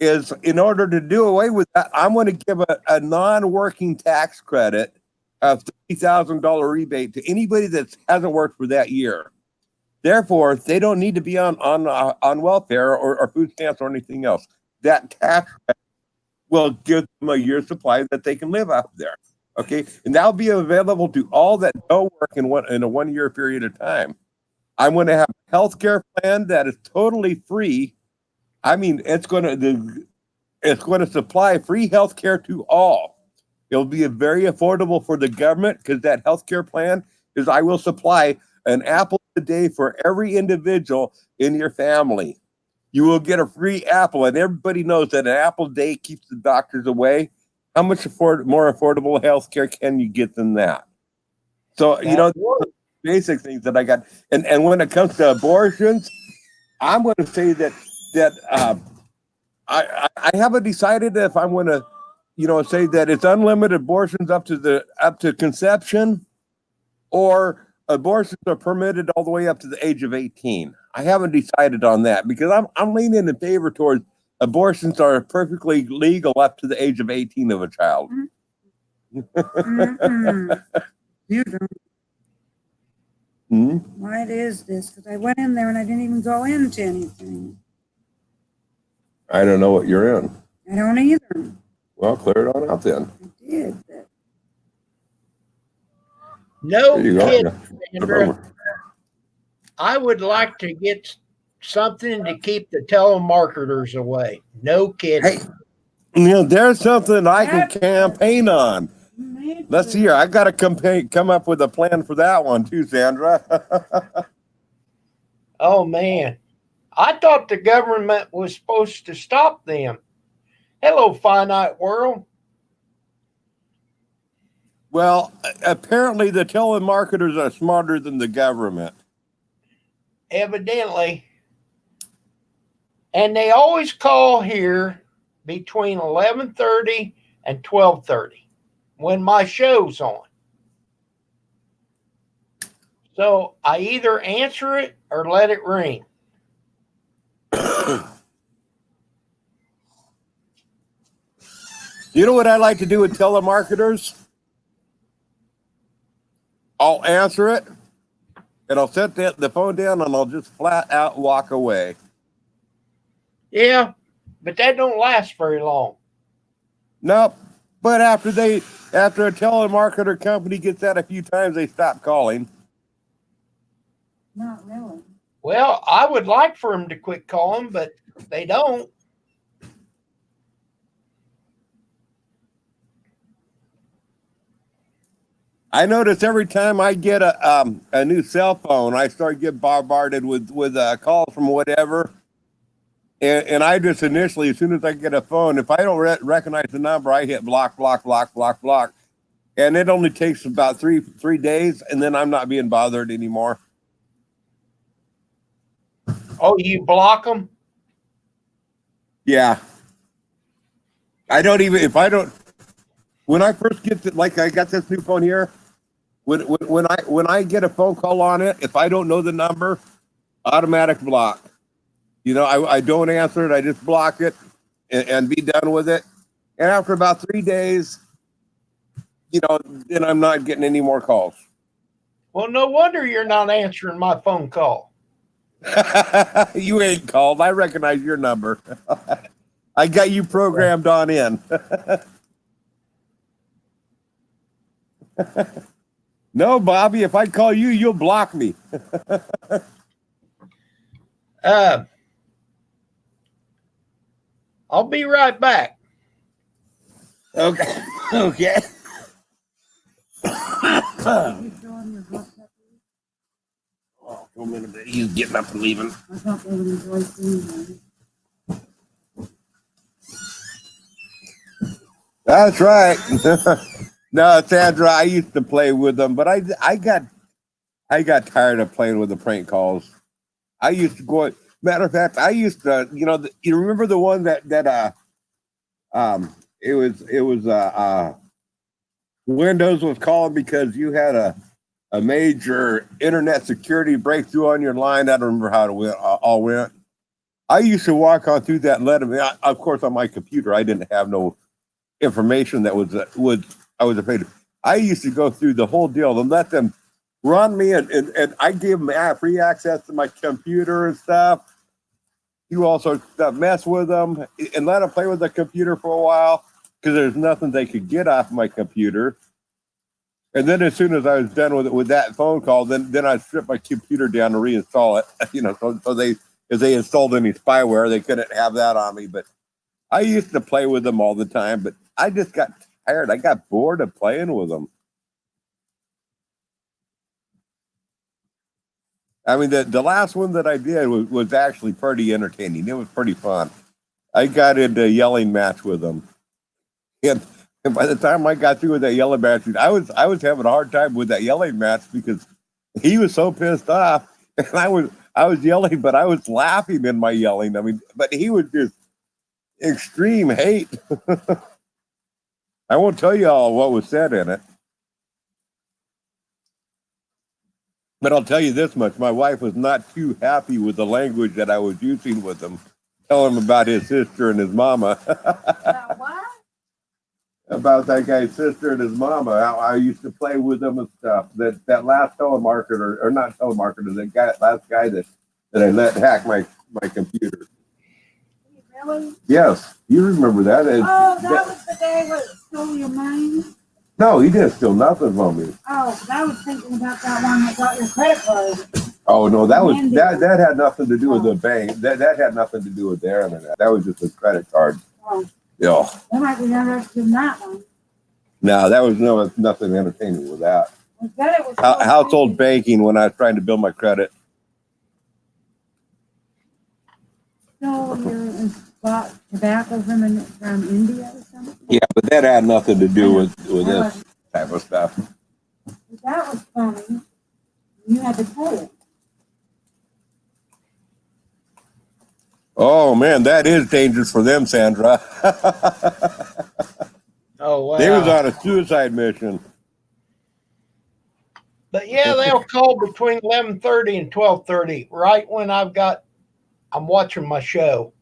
is, in order to do away with that, I'm going to give a non-working tax credit of $30,000 rebate to anybody that hasn't worked for that year. Therefore, they don't need to be on welfare or food stamps or anything else. That tax will give them a year's supply that they can live off there. Okay, and that'll be available to all that don't work in a 1 year period of time. I'm going to have a health care plan that is totally free. I mean, it's going to supply free health care to all. It'll be very affordable for the government because that health care plan is I will supply an apple a day for every individual in your family. You will get a free apple, and everybody knows that an apple a day keeps the doctors away. How much more affordable health care can you get than that? So, basic things that I got. And when it comes to abortions, I'm going to say that I haven't decided if I'm going to, say that it's unlimited abortions up to conception, or abortions are permitted all the way up to the age of 18. I haven't decided on that because I'm leaning in favor towards abortions are perfectly legal up to the age of 18 of a child.
Mm-hmm. You don't.
Hmm?
Why is this? Because I went in there and I didn't even go into anything.
I don't know what you're in.
I don't either.
Well, clear it on out then.
I did, but
No
There you go.
kidding,
Yeah.
Sandra. I would like to get something to keep the telemarketers away. No kidding.
Hey, there's something I can campaign on. Let's see here. I got to come up with a plan for that one too, Sandra.
Oh man, I thought the government was supposed to stop them. Hello, finite world.
Well, apparently the telemarketers are smarter than the government.
Evidently. And they always call here between 11:30 and 12:30 when my show's on. So I either answer it or let it ring.
You know what I like to do with telemarketers? I'll answer it, and I'll set the phone down, and I'll just flat out walk away.
Yeah, but that don't last very long.
Nope. But after a telemarketer company gets that a few times, they stop calling.
not really.
Well, I would like for them to quit calling, but they don't.
I notice every time I get a new cell phone, I start getting bombarded with calls from whatever. And I just initially, as soon as I get a phone, if I don't recognize the number, I hit block, block, block, block, block. And it only takes about three days, and then I'm not being bothered anymore.
Oh, you block them?
Yeah. I don't even, if I don't, when I first get to, like I got this new phone here, when I get a phone call on it, if I don't know the number, automatic block. I don't answer it. I just block it and be done with it. And after about 3 days, then I'm not getting any more calls.
Well, no wonder you're not answering my phone call.
You ain't called. I recognize your number. I got you programmed on in. No, Bobby, if I call you, you'll block me.
I'll be right back.
Okay. Okay.
You doing on your hot pepper?
Oh, 1 minute. He's getting up and leaving.
I thought they would enjoy seeing them.
That's right. No, Sandra, I used to play with them, but I got tired of playing with the prank calls. I used to go. Matter of fact, I used to, you remember the one that it was Windows was calling because you had a major internet security breakthrough on your line. I don't remember how it went, all went. I used to walk on through that and let them. Of course, on my computer, I didn't have no information that I was afraid of. I used to go through the whole deal and let them run me, and I gave them free access to my computer and stuff. You also mess with them and let them play with the computer for a while because there's nothing they could get off my computer. And then as soon as I was done with that phone call, then I stripped my computer down to reinstall it. So if they installed any spyware, they couldn't have that on me. But I used to play with them all the time, but I just got tired. I got bored of playing with them. I mean, the last one that I did was actually pretty entertaining. It was pretty fun. I got into a yelling match with them. And by the time I got through with that yelling match, I was having a hard time with that yelling match because he was so pissed off. And I was yelling, but I was laughing in my yelling. I mean, but he was just extreme hate. I won't tell you all what was said in it. But I'll tell you this much. My wife was not too happy with the language that I was using with him. Tell him about his sister and his mama.
About what?
About that guy's sister and his mama. How I used to play with them and stuff. That last telemarketer, or not telemarketer, last guy that I let hack my computer.
Really?
Yes, you remember that.
Oh, that was the day what stole your money?
No, he didn't steal nothing from me.
Oh, 'cause I was thinking about that one that got your credit card.
Oh no, that had nothing to do with the bank. That had nothing to do with their internet. That was just a credit card.
Oh,
Yeah.
there might be interested in that one.
No, that was nothing entertaining with that.
I bet it was
Household banking when I was trying to build my credit.
So you bought tobacco from India or something?
Yeah, but that had nothing to do with this type of stuff.
That was funny. You had to pay it.
Oh man, that is dangerous for them, Sandra.
Oh wow!
They was on a suicide mission.
But yeah, they'll call between 11:30 and 12:30, right when I'm watching my show.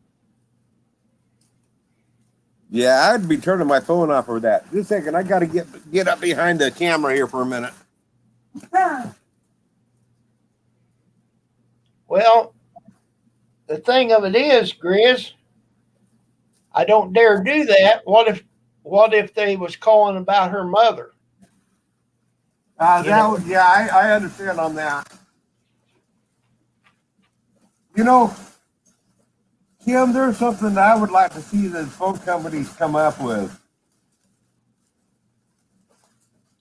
Yeah, I'd be turning my phone off for that. Just a second, I got to get up behind the camera here for a minute.
Well, the thing of it is, Grizz, I don't dare do that. What if they was calling about her mother?
I understand on that. You know, Kim, there's something that I would like to see that phone companies come up with.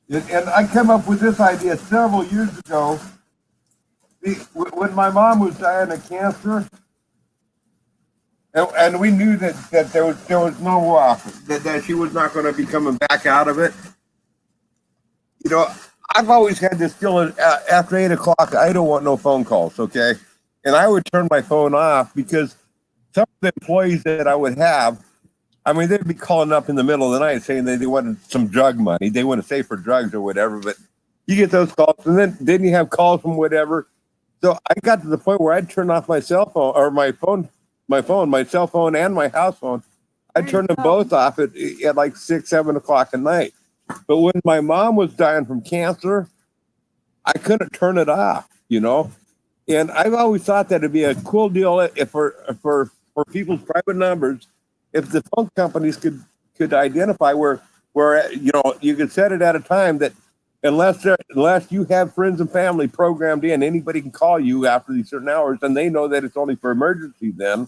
And I came up with this idea several years ago. When my mom was dying of cancer, and we knew that there was no that she was not going to be coming back out of it. You know, I've always had this feeling after 8 o'clock, I don't want no phone calls, okay? And I would turn my phone off because some of the employees that I would have, I mean, they'd be calling up in the middle of the night saying they wanted some drug money. They want to say for drugs or whatever, but you get those calls, and then you have calls from whatever. So I got to the point where I'd turn off my cell phone or my cell phone and my house phone. I'd turn them both off at like 6, 7 o'clock at night. But when my mom was dying from cancer, I couldn't turn it off, you know? And I've always thought that it'd be a cool deal if for people's private numbers, if the phone companies could identify where you know, you could set it at a time that unless you have friends and family programmed in, anybody can call you after these certain hours, and they know that it's only for emergency then,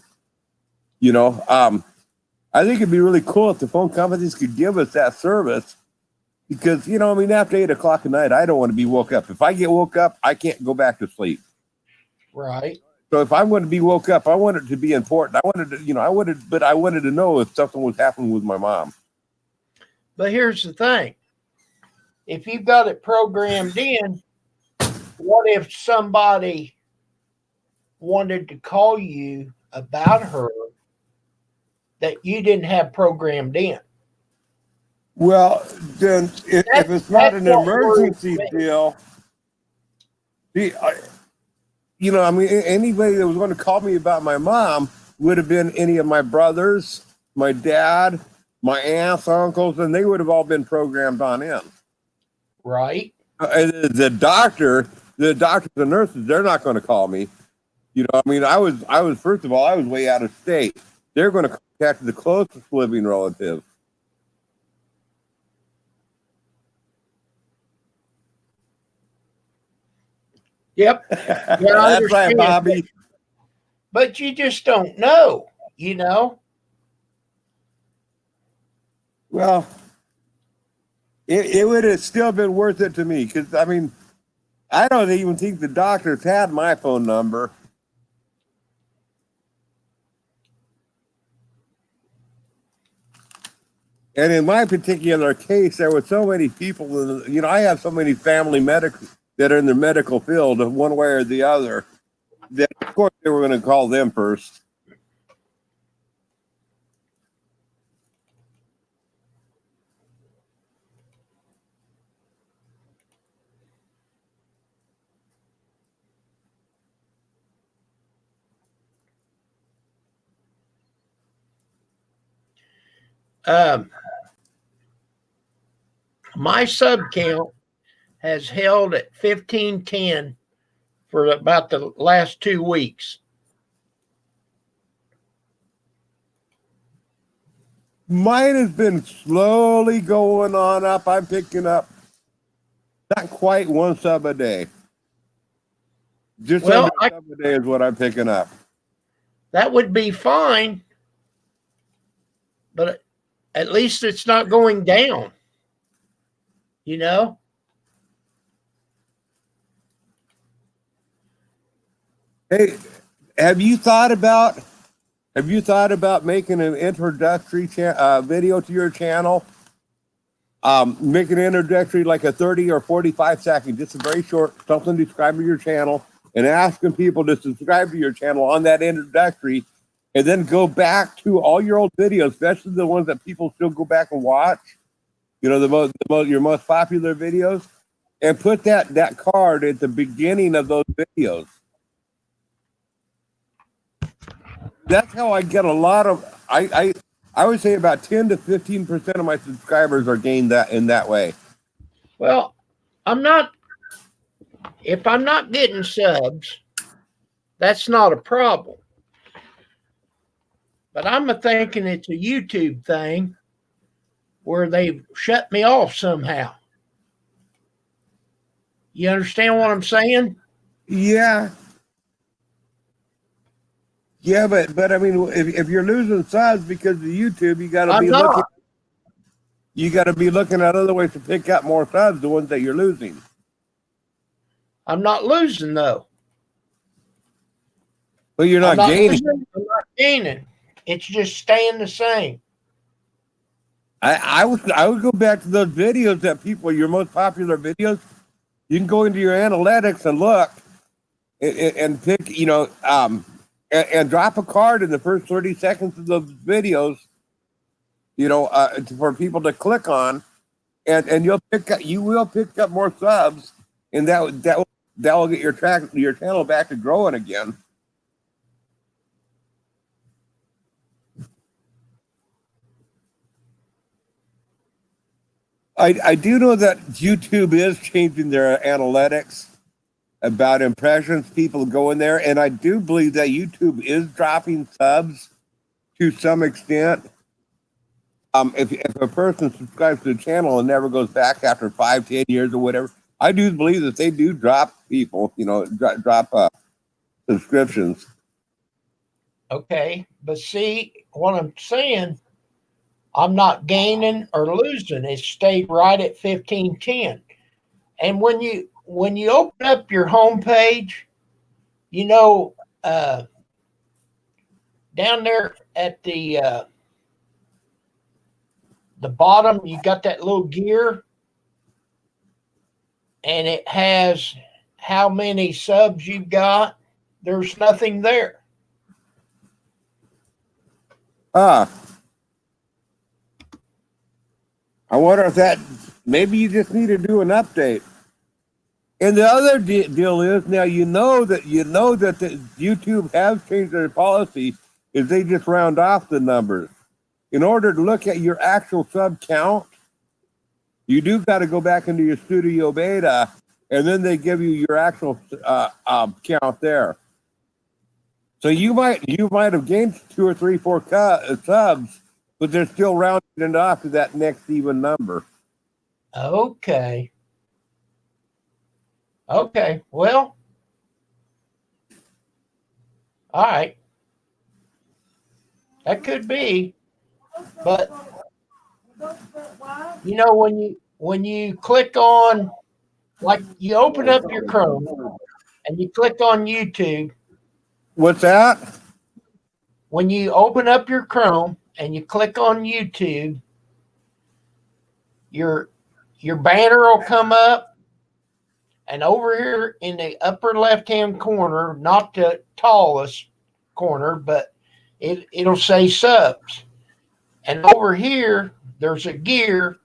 you know. I think it'd be really cool if the phone companies could give us that service, because, you know, I mean, after 8 o'clock at night, I don't want to be woke up. If I get woke up, I can't go back to sleep.
Right.
So if I'm going to be woke up, I want it to be important. I wanted to, you know, I wanted to know if something was happening with my mom.
But here's the thing. If you've got it programmed in, what if somebody wanted to call you about her that you didn't have programmed in?
Well, then if it's not an emergency deal, see, you know, I mean, anybody that was going to call me about my mom would have been any of my brothers, my dad, my aunts, uncles, and they would have all been programmed on in.
Right.
The doctor, the nurses, they're not going to call me. You know, I mean, I was first of all, I was way out of state. They're going to contact the closest living relative.
Yep. Yeah, I
That's right,
understand.
Bobby.
But you just don't know, you know?
Well, it would have still been worth it to me because, I mean, I don't even think the doctors had my phone number. And in my particular case, there were so many people, you know, I have so many family medical that are in the medical field of one way or the other that, of course, they were going to call them first.
My sub count has held at 1510 for about the last 2 weeks.
Mine has been slowly going on up. I'm picking up not quite one sub a day. Just
Well,
under a sub a day is what I'm picking up.
That would be fine, but at least it's not going down, you know?
Hey, have you thought about making an introductory video to your channel? Make an introductory like a 30 or 45 second, just a very short, something describing your channel and asking people to subscribe to your channel on that introductory, and then go back to all your old videos, especially the ones that people still go back and watch. You know, your most popular videos, and put that card at the beginning of those videos. That's how I get a lot of. I would say about 10 to 15% of my subscribers are gained that in that way.
Well, if I'm not getting subs, that's not a problem. But I'm thinking it's a YouTube thing where they've shut me off somehow. You understand what I'm saying?
Yeah. Yeah, but I mean, if you're losing subs because of YouTube, you got to be looking. You got to be looking at other ways to pick up more subs, the ones that you're losing.
I'm not losing though.
But you're not gaining.
I'm not gaining. It's just staying the same.
I would go back to those videos that people, your most popular videos. You can go into your analytics and look, and pick, you know, and drop a card in the first 30 seconds of those videos, you know, for people to click on, and you will pick up more subs, and that will get your channel back to growing again. I do know that YouTube is changing their analytics about impressions, people go in there, and I do believe that YouTube is dropping subs to some extent. If a person subscribes to the channel and never goes back after 5, 10 years or whatever, I do believe that they do drop people, you know, drop subscriptions.
Okay, but see what I'm saying, I'm not gaining or losing. It stayed right at 1510. And when you open up your home page, you know, uh, down there at the bottom, you got that little gear, and it has how many subs you've got. There's nothing there.
Ah, I wonder if that maybe you just need to do an update. And the other deal is now that the YouTube has changed their policy is they just round off the numbers. In order to look at your actual sub count, you do got to go back into your studio beta, and then they give you your actual count there. So you might have gained 2 or 3, 4 subs, but they're still rounding it off to that next even number.
Okay. Okay. Well, all right. That could be, but when you click on, like, you open up your Chrome and you click on YouTube.
What's that?
When you open up your Chrome and you click on YouTube, your banner will come up, and over here in the upper left hand corner, not the tallest corner, but it'll say subs. And over here there's a gear,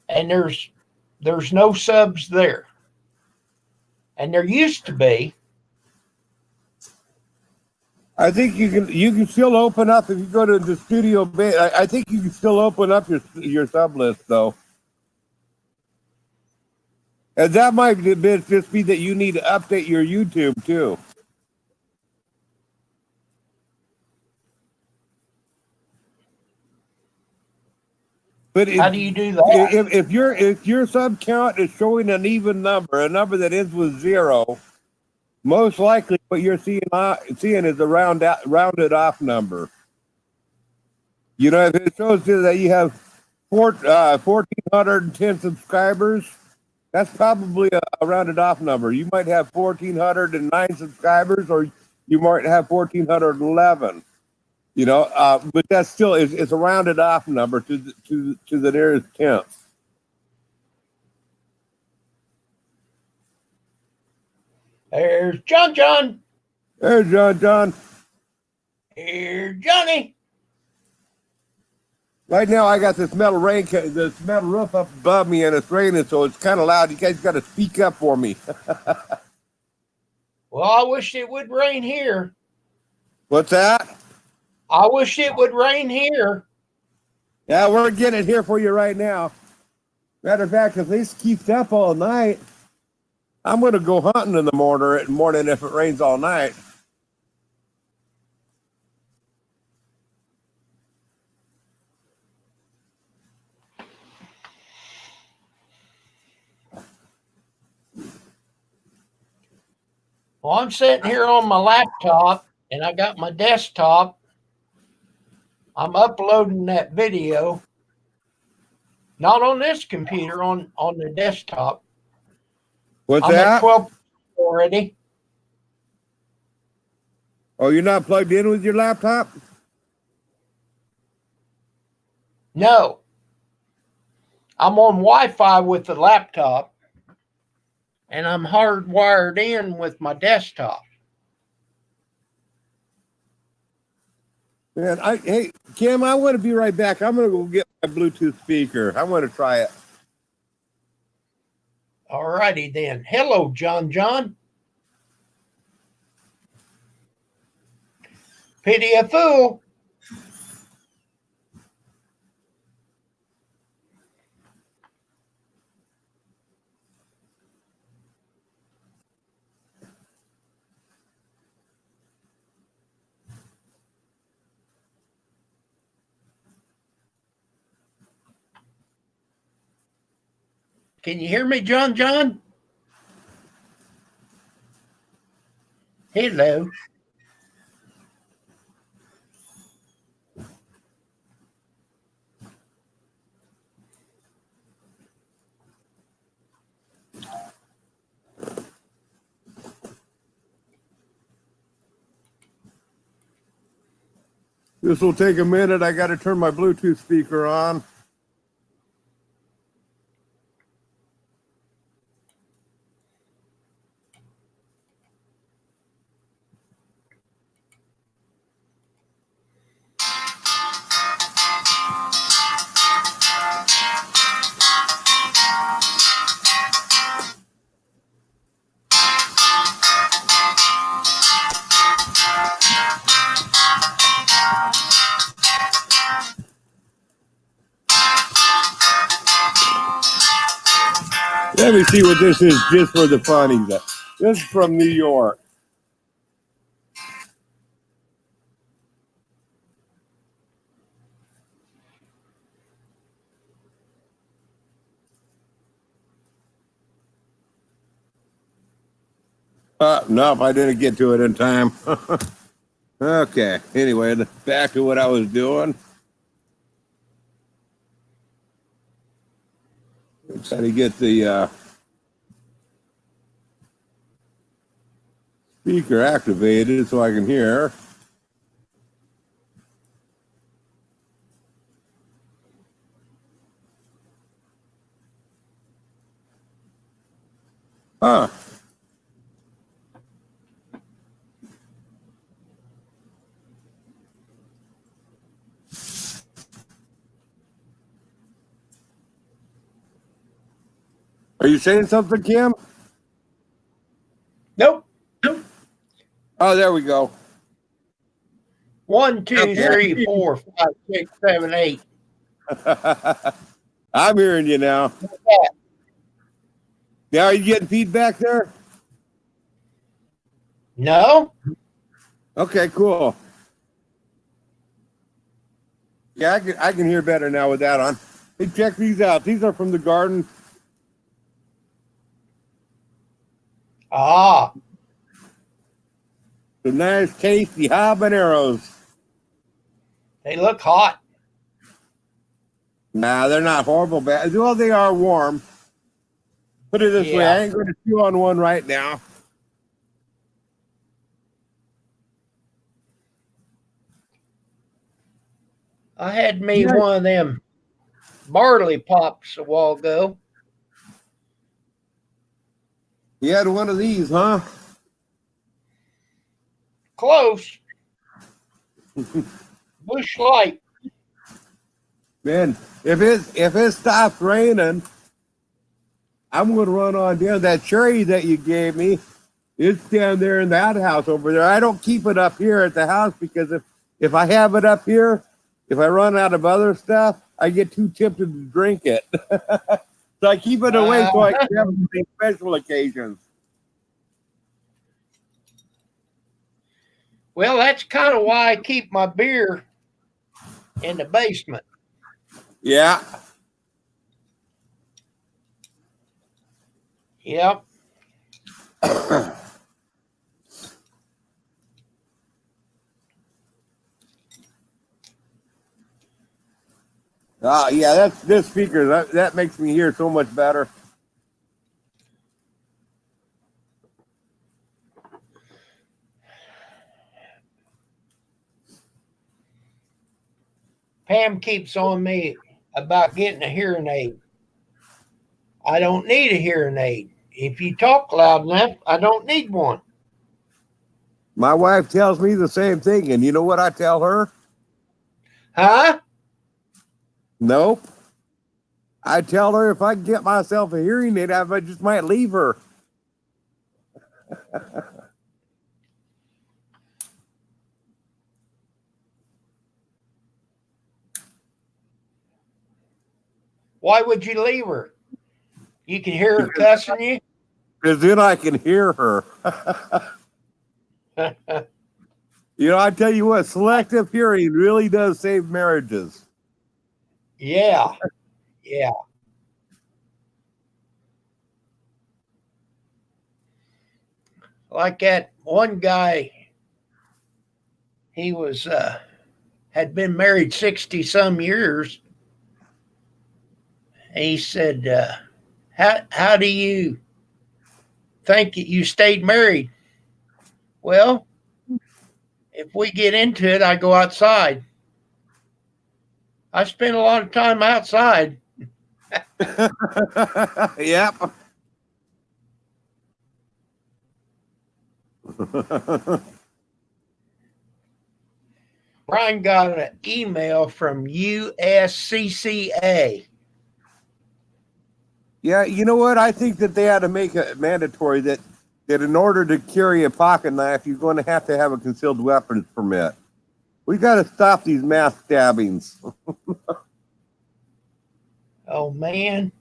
and there's no subs there. And there used to be.
I think you can still open up if you go to the studio beta. I think you can still open up your sub list though. And that might just be that you need to update your YouTube too. But
How do you do that?
if your sub count is showing an even number, a number that ends with 0, most likely what you're seeing is a rounded off number. You know, if it shows you that you have 1,410 subscribers, that's probably a rounded off number. You might have 1,409 subscribers, or you might have 1,411. You know, but that's still it's a rounded off number to the nearest tenth.
There's John.
There's John.
Here's Johnny.
Right now, I got this metal roof up above me, and it's raining, so it's kind of loud. You guys got to speak up for me.
Well, I wish it would rain here.
What's that?
I wish it would rain here.
Yeah, we're getting it here for you right now. Matter of fact, if this keeps up all night, I'm going to go hunting in the morning if it rains all night.
Well, I'm sitting here on my laptop, and I got my desktop. I'm uploading that video. Not on this computer, on the desktop.
What's
I'm
that?
at 12 already.
Oh, you're not plugged in with your laptop?
No. I'm on Wi-Fi with the laptop, and I'm hardwired in with my desktop.
Man, hey, Kim, I want to be right back. I'm going to go get my Bluetooth speaker. I want to try it.
All righty then. Hello, John. Pity a fool. Can you hear me, John? Hello.
This will take a minute. I got to turn my Bluetooth speaker on. Let me see what this is just for the funnies. This is from New York. Nope, I didn't get to it in time. Okay, anyway, back to what I was doing. Trying to get the speaker activated so I can hear. Huh. Are you saying something, Kim?
Nope.
Oh, there we go.
1, 2, 3, 4, 5, 6, 7, 8.
I'm hearing you now. Now, are you getting feedback there?
No?
Okay, cool. Yeah, I can hear better now with that on. Hey, check these out. These are from the garden.
Ah,
The nice, tasty habaneros.
they look hot.
Nah, they're not horrible bad. Well, they are warm. Put it this way,
Yeah.
I ain't going to chew on one right now.
I had me
Yeah.
one of them barley pops a while ago.
You had one of these, huh?
Close. Bush Light.
Man, if it stops raining, I'm going to run on down that cherry that you gave me. It's down there in that house over there. I don't keep it up here at the house because if I have it up here, if I run out of other stuff, I get too tempted to drink it. So I keep it away so I can have it for special occasions.
Well, that's kind of why I keep my beer in the basement.
Yeah.
Yep.
Yeah, that's this speaker. That makes me hear so much better.
Pam keeps on me about getting a hearing aid. I don't need a hearing aid. If you talk loud enough, I don't need one.
My wife tells me the same thing, and you know what I tell her?
Huh?
Nope. I tell her if I can get myself a hearing aid, I just might leave her.
Why would you leave her? You can hear her cussing you.
Because then I can hear her. You know, I tell you what, selective hearing really does save marriages.
Yeah. Yeah. Like that one guy, he was had been married 60 some years. And he said, how do you think that you stayed married? Well, if we get into it, I go outside. I spend a lot of time outside.
Yep.
Brian got an email from USCCA.
Yeah, you know what? I think that they had to make it mandatory that in order to carry a pocket knife, you're going to have a concealed weapons permit. We got to stop these mass stabbings.
Oh, man.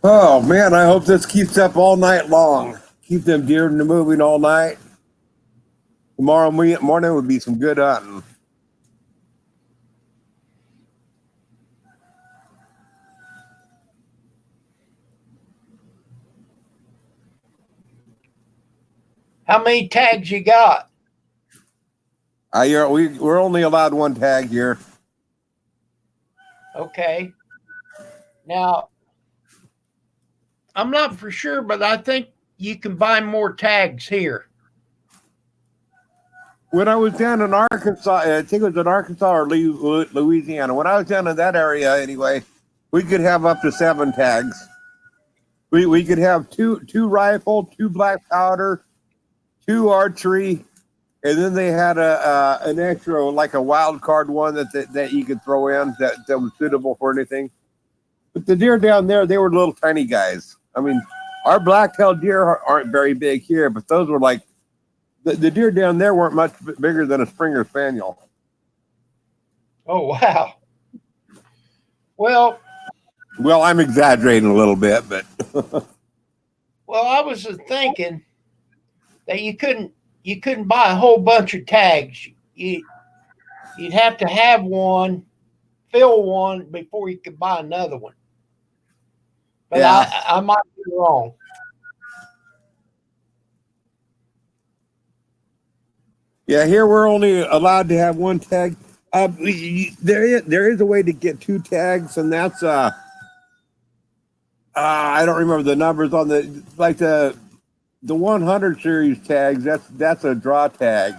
Oh man, I hope this keeps up all night long. Keep them deer moving all night. Tomorrow morning would be some good hunting.
How many tags you got?
We're only allowed one tag here.
Okay. Now, I'm not for sure, but I think you can buy more tags here.
When I was down in Arkansas, I think it was in Arkansas or Louisiana. When I was down in that area, anyway, we could have up to 7 tags. We could have two rifle, 2 black powder, 2 archery, and then they had an extra, like a wild card one that you could throw in that was suitable for anything. But the deer down there, they were little tiny guys. I mean, our black-tailed deer aren't very big here, but those were like the deer down there weren't much bigger than a Springer Spaniel.
Oh, wow. Well,
I'm exaggerating a little bit, but
I was thinking that you couldn't buy a whole bunch of tags. You'd have to have one, fill one before you could buy another one. But
yeah.
I might be wrong.
Yeah, here we're only allowed to have 1 tag. There is a way to get 2 tags, and that's I don't remember the numbers on the 100 series tags. That's a draw tag.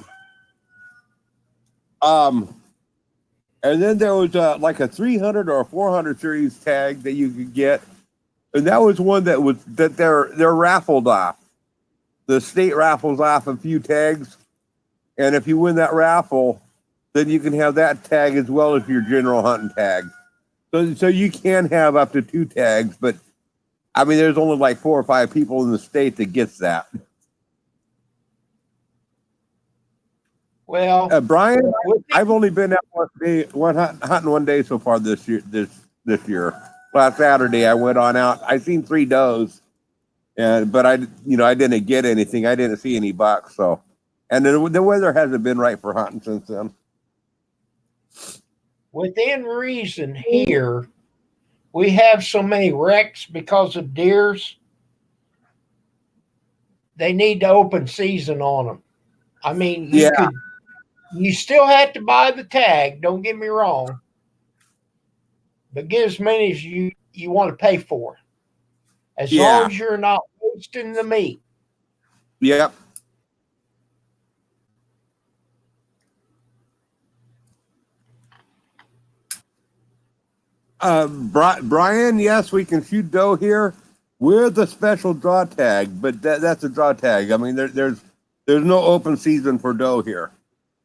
And then there was like a 300 or a 400 series tag that you could get, and that was one that they're raffled off. The state raffles off a few tags, and if you win that raffle, then you can have that tag as well as your general hunting tag. So you can have up to 2 tags, but I mean, there's only like 4 or 5 people in the state that gets that.
Well,
Brian, I've only been out hunting one day so far this year. This year, last Saturday, I went on out. I seen 3 does, but I didn't get anything. I didn't see any bucks. So, and the weather hasn't been right for hunting since then.
within reason here, we have so many wrecks because of deers. They need to open season on them. I mean, you still have to buy the tag. Don't get me wrong, but get as many as you want to pay for, as long as you're not wasting the meat.
Yep. Brian, yes, we can shoot doe here with a special draw tag, but that's a draw tag. I mean, there's no open season for doe here.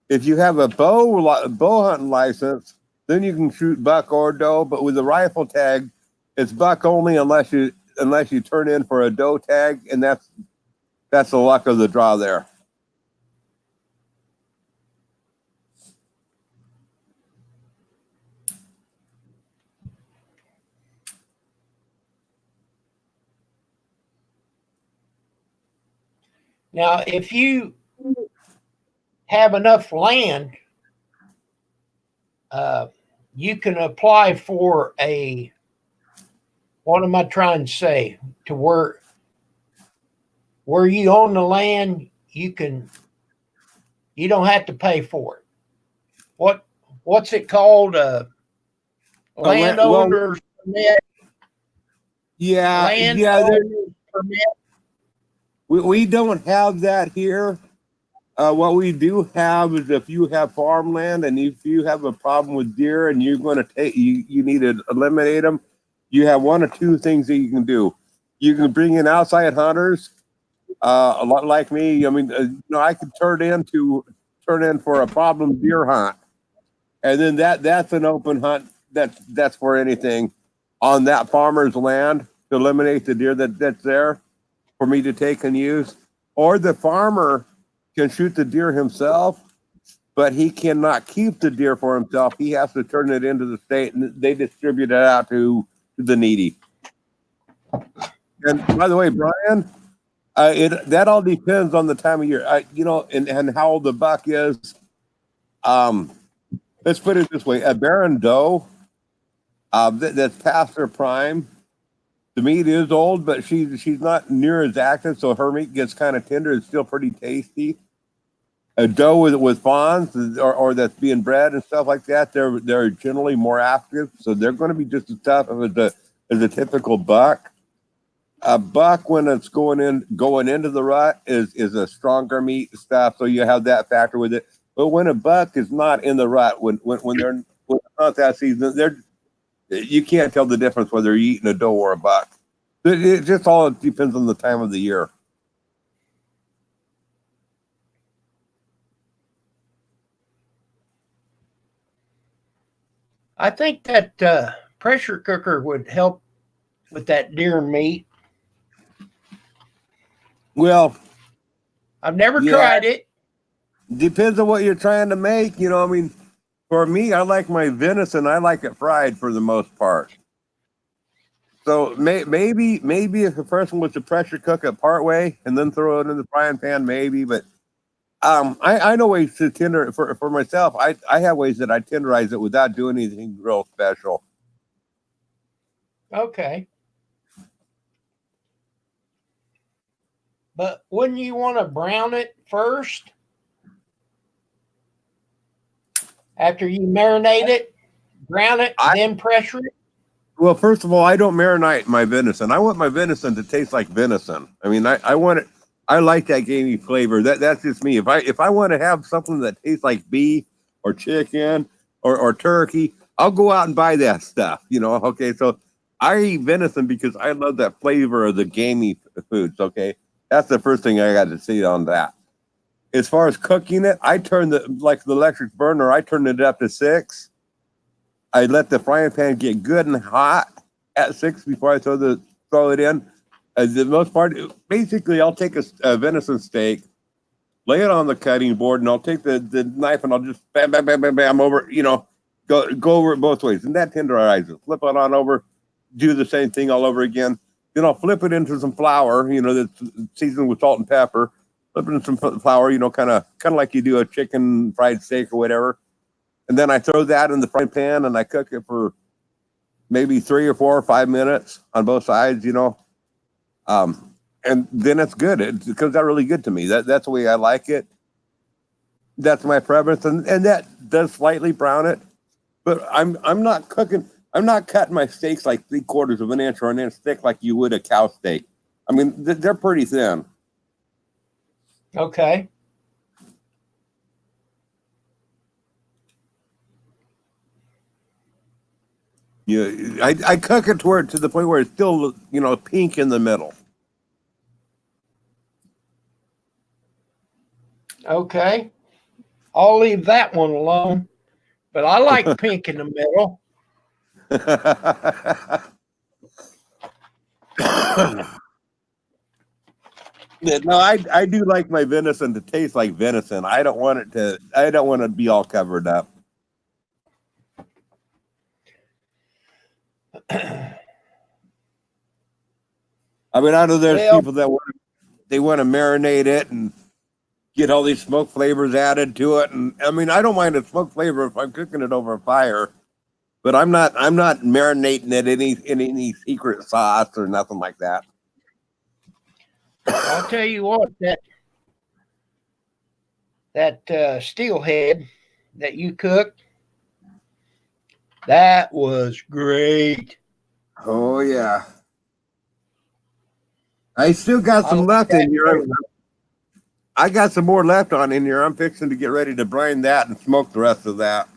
If you have a bow hunting license, then you can shoot buck or doe. But with the rifle tag, it's buck only unless you turn in for a doe tag, and that's the luck of the draw there.
Now, if you have enough land, you can apply for a, what am I trying to say? To where you own the land, you don't have to pay for it. What's it called?
Well,
Landowner's permit.
yeah,
Landowner's permit.
we don't have that here. What we do have is if you have farmland and if you have a problem with deer and you're going to take, you need to eliminate them, you have one or two things that you can do. You can bring in outside hunters, a lot like me. I mean, I could turn in for a problem deer hunt, and then that's an open hunt. That's for anything on that farmer's land to eliminate the deer that's there for me to take and use, or the farmer can shoot the deer himself, but he cannot keep the deer for himself. He has to turn it into the state, and they distribute it out to the needy. And by the way, Brian, that all depends on the time of year, and how old the buck is. Let's put it this way: a barren doe that's past her prime. The meat is old, but she's not near as active, so her meat gets kind of tender. It's still pretty tasty. A doe with fawns or that's being bred and stuff like that, they're generally more active, so they're going to be just as tough as a typical buck. A buck, when it's going into the rut, is a stronger meat stuff, so you have that factor with it. But when a buck is not in the rut, when they're not that season, you can't tell the difference whether you're eating a doe or a buck. It just all depends on the time of the year.
I think that pressure cooker would help with that deer meat.
Well,
I've never
yeah,
tried it.
depends on what you're trying to make. I mean, for me, I like my venison. I like it fried for the most part. So maybe if a person was to pressure cook it part way and then throw it in the frying pan, maybe. But I know ways to tender for myself. I have ways that I tenderize it without doing anything real special.
Okay. But wouldn't you want to brown it first? After you marinate it, brown it, then pressure it?
Well, first of all, I don't marinate my venison. I want my venison to taste like venison. I mean, I want it. I like that gamey flavor. That's just me. If I want to have something that tastes like beef or chicken or turkey, I'll go out and buy that stuff. Okay. So I eat venison because I love that flavor of the gamey foods. Okay, that's the first thing I got to say on that. As far as cooking it, I turn the electric burner. I turn it up to 6. I let the frying pan get good and hot at 6 before I throw it in. The most part, basically, I'll take a venison steak, lay it on the cutting board, and I'll take the knife and I'll just bam, bam, bam, bam, bam over. Go over it both ways, and that tenderizes. Flip it on over, do the same thing all over again. Then I'll flip it into some flour, that's seasoned with salt and pepper. Flip it into some flour, kind of like you do a chicken fried steak or whatever. And then I throw that in the frying pan and I cook it for maybe 3 or 4 or 5 minutes on both sides, and then it's good. It comes out really good to me. That's the way I like it. That's my preference, and that does slightly brown it. But I'm not cooking. I'm not cutting my steaks like 3/4 of an inch or an inch thick like you would a cow steak. I mean, they're pretty thin.
Okay.
Yeah, I cook it to the point where it's still pink in the middle.
Okay. I'll leave that one alone. But I like pink in the middle.
No, I do like my venison to taste like venison. I don't want to be all covered up. I mean, I know there's people that want to marinate it and get all these smoke flavors added to it. And I mean, I don't mind a smoke flavor if I'm cooking it over a fire, but I'm not marinating it in any secret sauce or nothing like that.
I'll tell you what, that steelhead that you cooked, that was great.
Oh yeah. I still got
I
some
like
left in
that.
here. I got some more left on in here. I'm fixing to get ready to brine that and smoke the rest of that.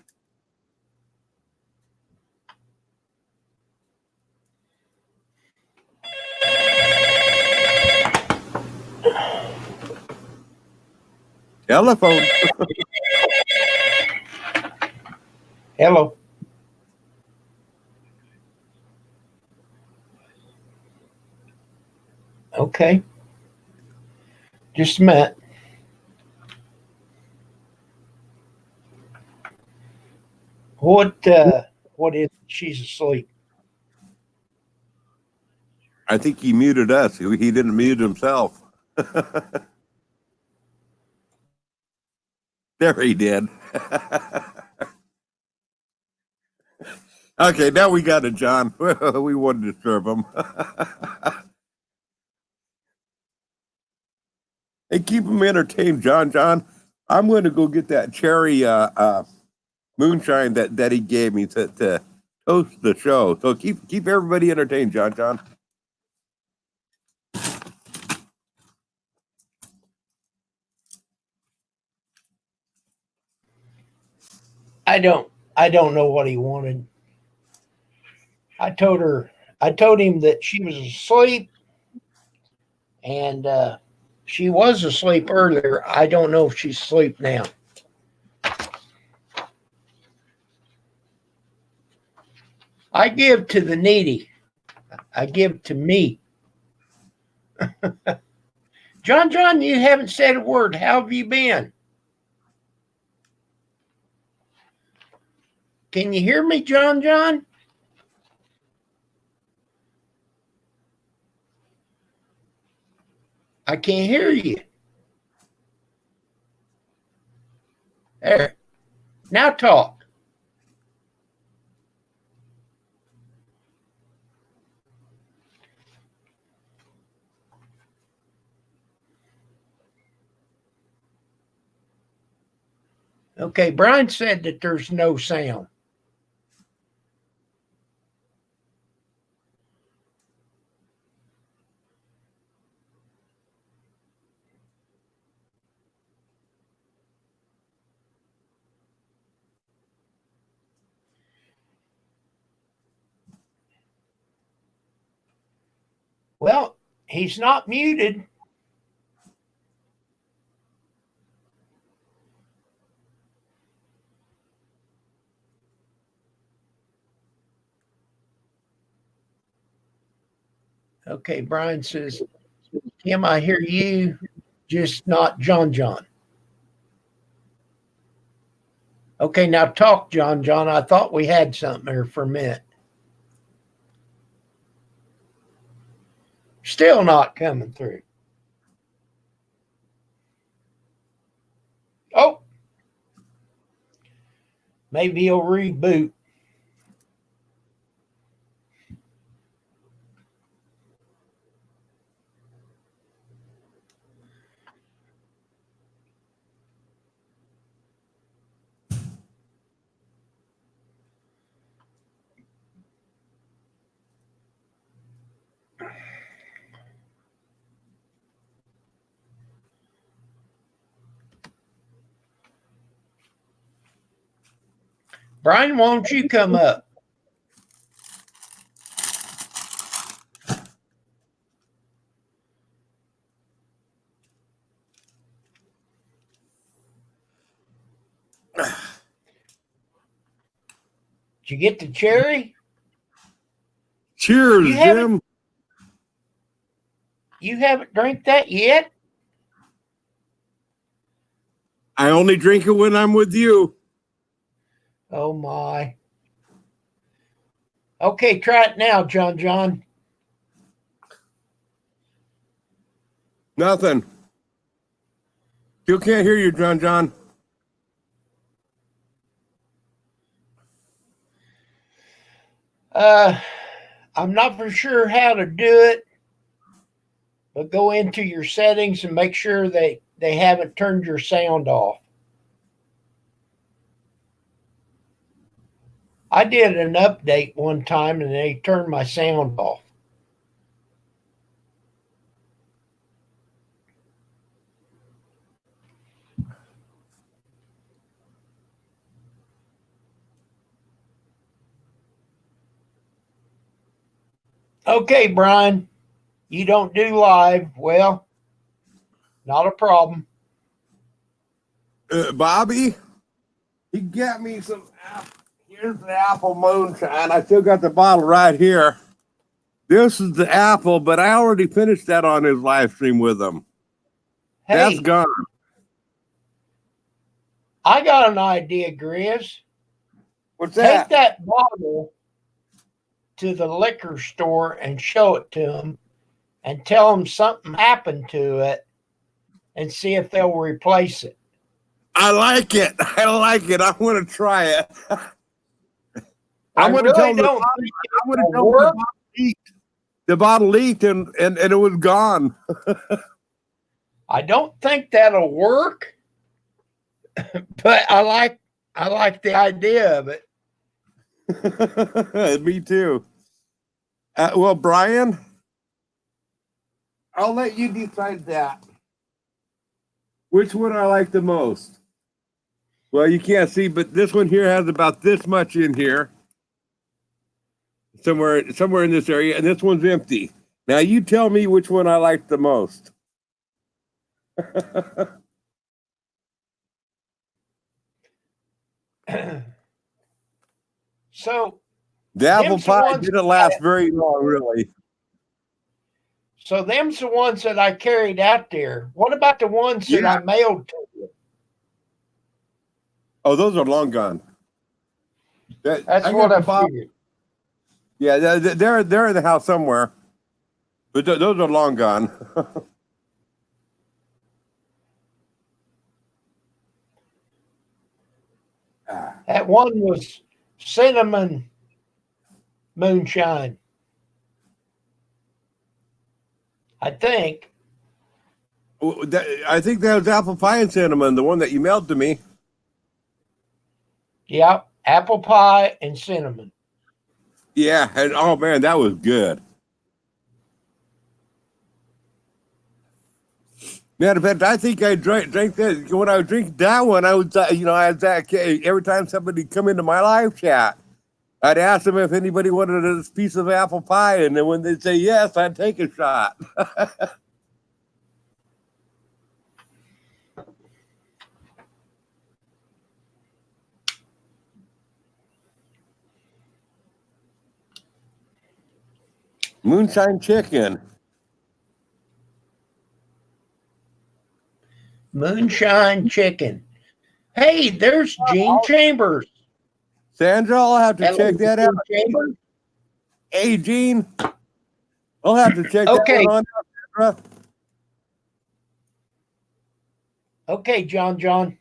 Telephone.
Hello. Okay. Just a minute. What is she's asleep?
I think he muted us. He didn't mute himself. There he did. Okay, now we got it, John. We wanted to disturb him. Hey, keep him entertained, John. John, I'm going to go get that cherry moonshine that he gave me to host the show. So keep everybody entertained, John. John.
I don't know what he wanted. I told him that she was asleep, and she was asleep earlier. I don't know if she's asleep now. I give to the needy. I give to me. John, you haven't said a word. How have you been? Can you hear me, John? I can't hear you. There. Now talk. Okay, Brian said that there's no sound. Well, he's not muted. Okay, Brian says, Kim, I hear you, just not John. Okay, now talk, John. I thought we had something here for a minute. Still not coming through. Oh, maybe he'll reboot. Brian, won't you come up? Did you get the cherry?
Cheers, Jim.
You haven't drank that yet?
I only drink it when I'm with you.
Oh my. Okay, try it now, John.
Nothing. Still can't hear you, John.
I'm not for sure how to do it, but go into your settings and make sure they haven't turned your sound off. I did an update one time and they turned my sound off. Okay, Brian, you don't do live. Well, not a problem.
Bobby, he got me some. Here's the apple moonshine. I still got the bottle right here. This is the apple, but I already finished that on his live stream with him.
Hey,
That's gone.
I got an idea, Grizz.
What's
Take
that?
that bottle to the liquor store and show it to them and tell them something happened to it and see if they'll replace it.
I like it. I like it. I want to try it.
I
I'm going to
really
tell them
don't think
I'm going to
it'll
tell them
work.
the bottle leaked and it was gone.
I don't think that'll work, but I like the idea of it.
Me too. Well, Brian, I'll let you decide that. Which one I like the most? Well, you can't see, but this one here has about this much in here. Somewhere in this area, and this one's empty. Now you tell me which one I like the most.
So
The apple
them's the
pie
ones
didn't last very long, really.
So them's the ones that I carried out there. What about the ones that I mailed to you?
Oh, those are long gone.
That's what I figured.
Yeah, they're in the house somewhere, but those are long gone.
That one was cinnamon moonshine, I think.
I think that was apple pie and cinnamon, the one that you mailed to me.
Yep, apple pie and cinnamon.
Yeah, and oh man, that was good. Matter of fact, I think I drank that when I was drinking that one. I was, I was every time somebody come into my live chat, I'd ask them if anybody wanted a piece of apple pie, and then when they'd say yes, I'd take a shot. Moonshine chicken.
Moonshine chicken. Hey, there's Gene Chambers.
Sandra, I'll have to check that out.
Chambers?
Hey, Gene, I'll have to check that one on out, Sandra.
Okay, John.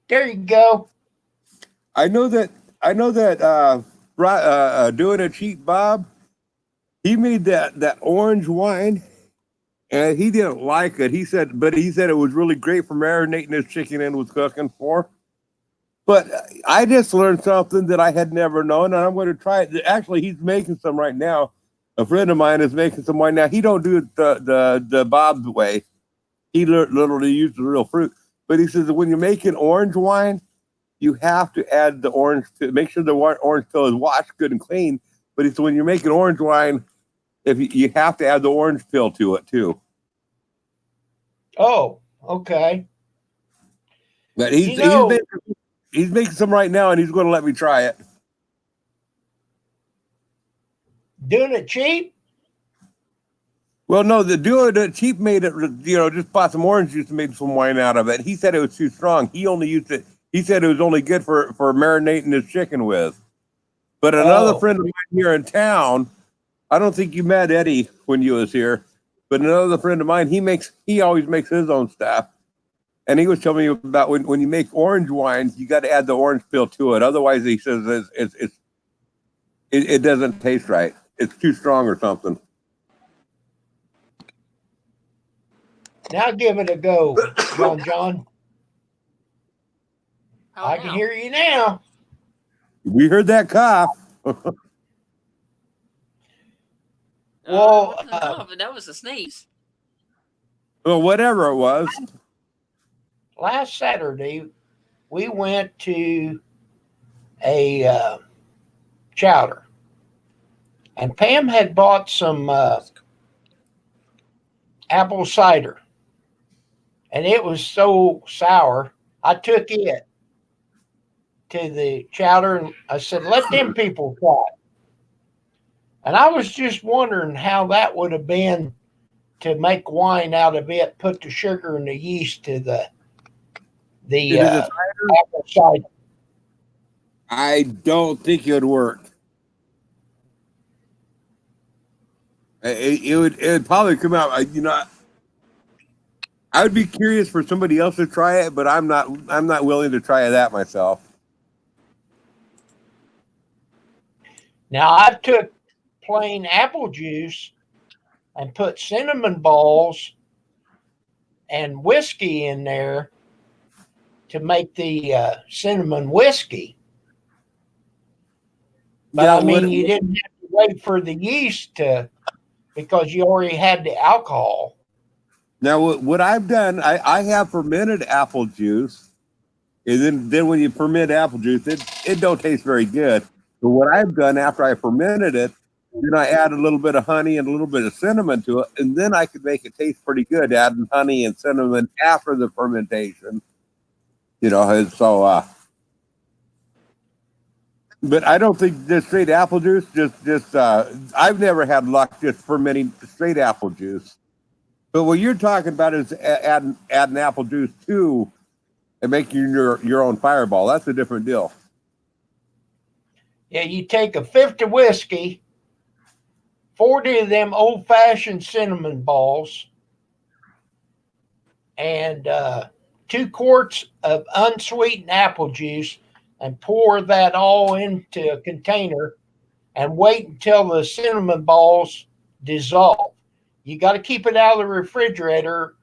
There you go.
I know that doing a cheat Bob, he made that orange wine and he didn't like it. He said it was really great for marinating his chicken in with cooking for. But I just learned something that I had never known, and I'm going to try it. Actually, he's making some right now. A friend of mine is making some wine now. He don't do it the Bob's way. He literally uses real fruit. But he says that when you're making orange wine, you have to add the orange to make sure the orange peel is washed good and clean. But it's when you're making orange wine, if you have to add the orange peel to it too.
Oh, okay.
But he's making some right now, and he's going to let me try it.
Doing it cheap?
Well, no, the doing it cheap made it, just bought some orange juice and made some wine out of it. He said it was too strong. He only used it. He said it was only good for marinating his chicken with. But another friend of mine here in town, I don't think you met Eddie when you was here. But another friend of mine, he always makes his own stuff. And he was telling me about when you make orange wines, you got to add the orange peel to it. Otherwise, he says it doesn't taste right. It's too strong or something.
Now give it a go, John.
How
I can
now?
hear you now.
We heard that cough.
Well,
it wasn't a cough, that was a sneeze.
Well, whatever it was.
last Saturday, we went to a chowder, and Pam had bought some apple cider, and it was so sour. I took it to the chowder and I said, "Let them people try it." And I was just wondering how that would have been to make wine out of it, put the sugar and the yeast to the apple cider.
I don't think it would work. It would probably come out. I would be curious for somebody else to try it, but I'm not willing to try that myself.
Now I took plain apple juice and put cinnamon balls and whiskey in there to make the cinnamon whiskey. But
Yeah,
I mean, you didn't have to wait for the yeast because you already had the alcohol.
Now, what I've done, I have fermented apple juice, and then when you ferment apple juice, it don't taste very good. But what I've done after I fermented it, then I add a little bit of honey and a little bit of cinnamon to it, and then I could make it taste pretty good, adding honey and cinnamon after the fermentation. And so. But I don't think just straight apple juice. I've never had luck just fermenting straight apple juice. But what you're talking about is adding apple juice to and making your own fireball. That's a different deal.
Yeah, you take a fifth of whiskey, 40 of them old-fashioned cinnamon balls, and 2 quarts of unsweetened apple juice, and pour that all into a container and wait until the cinnamon balls dissolve. You got to keep it out of the refrigerator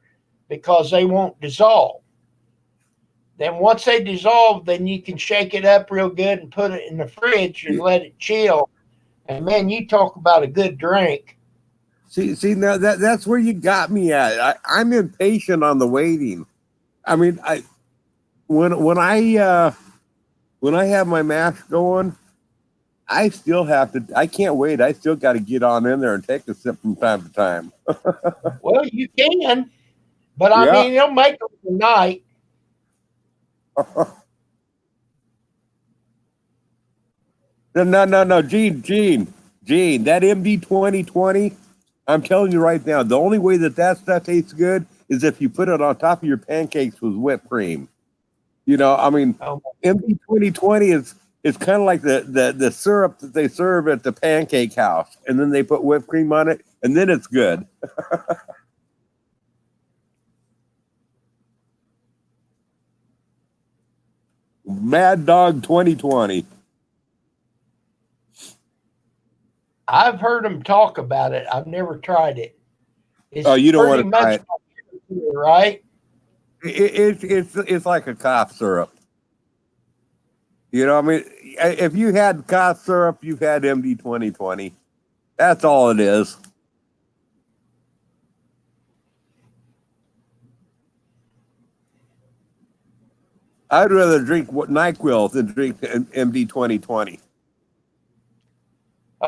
because they won't dissolve. Then once they dissolve, then you can shake it up real good and put it in the fridge and let it chill. And man, you talk about a good drink.
See now that's where you got me at. I'm impatient on the waiting. I mean, when I have my mash going, I still have to. I can't wait. I still got to get on in there and take a sip from time to time.
Well, you can, but I mean, they'll make them tonight.
No, Gene, that MD 2020. I'm telling you right now, the only way that stuff tastes good is if you put it on top of your pancakes with whipped cream. I mean, MD 2020 is kind of like the syrup that they serve at the pancake house, and then they put whipped cream on it, and then it's good. Mad Dog 2020.
I've heard them talk about it. I've never tried it. It's
you don't want to try it,
right?
It's like a cough syrup. I mean, if you had cough syrup, you've had MD 2020. That's all it is. I'd rather drink NyQuil than drink MD 2020.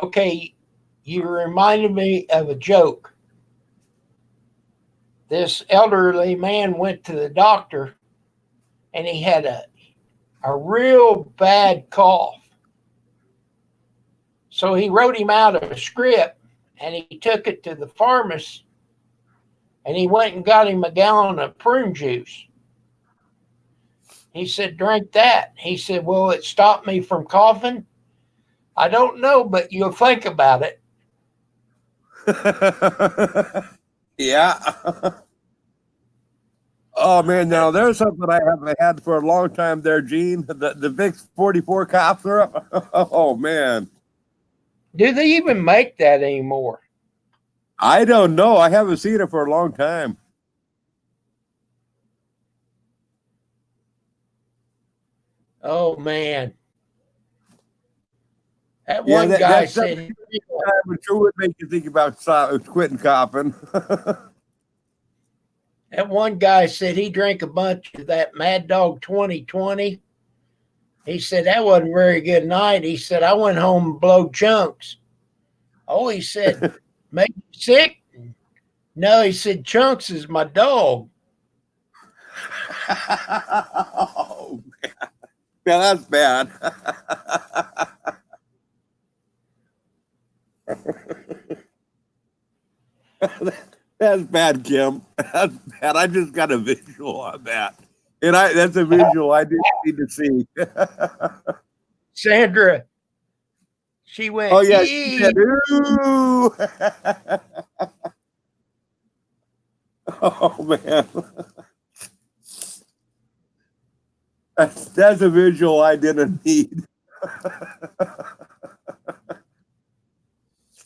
Okay, you reminded me of a joke. This elderly man went to the doctor, and he had a real bad cough. So he wrote him out a script, and he took it to the pharmacist, and he went and got him a gallon of prune juice. He said, "Drink that." He said, "Will it stop me from coughing?" "I don't know, but you'll think about it."
Yeah. Oh man, now there's something I haven't had for a long time there, Gene. The VIX 44 cop syrup. Oh man.
Do they even make that anymore?
I don't know. I haven't seen it for a long time.
Oh man. That
Yeah,
one guy
that's
said
it sure would make you think about quitting copping.
he drank a bunch of that Mad Dog 2020. He said that wasn't a very good night. He said I went home and blow chunks. Oh, he said, make you sick? No, he said Chunks is my dog.
Oh man. Yeah, that's bad. That's bad, Kim. That's bad. I just got a visual on that. And that's a visual I didn't need to see.
Sandra, she went,
Oh yeah, she said, ooh. Oh man. That's a visual I didn't need.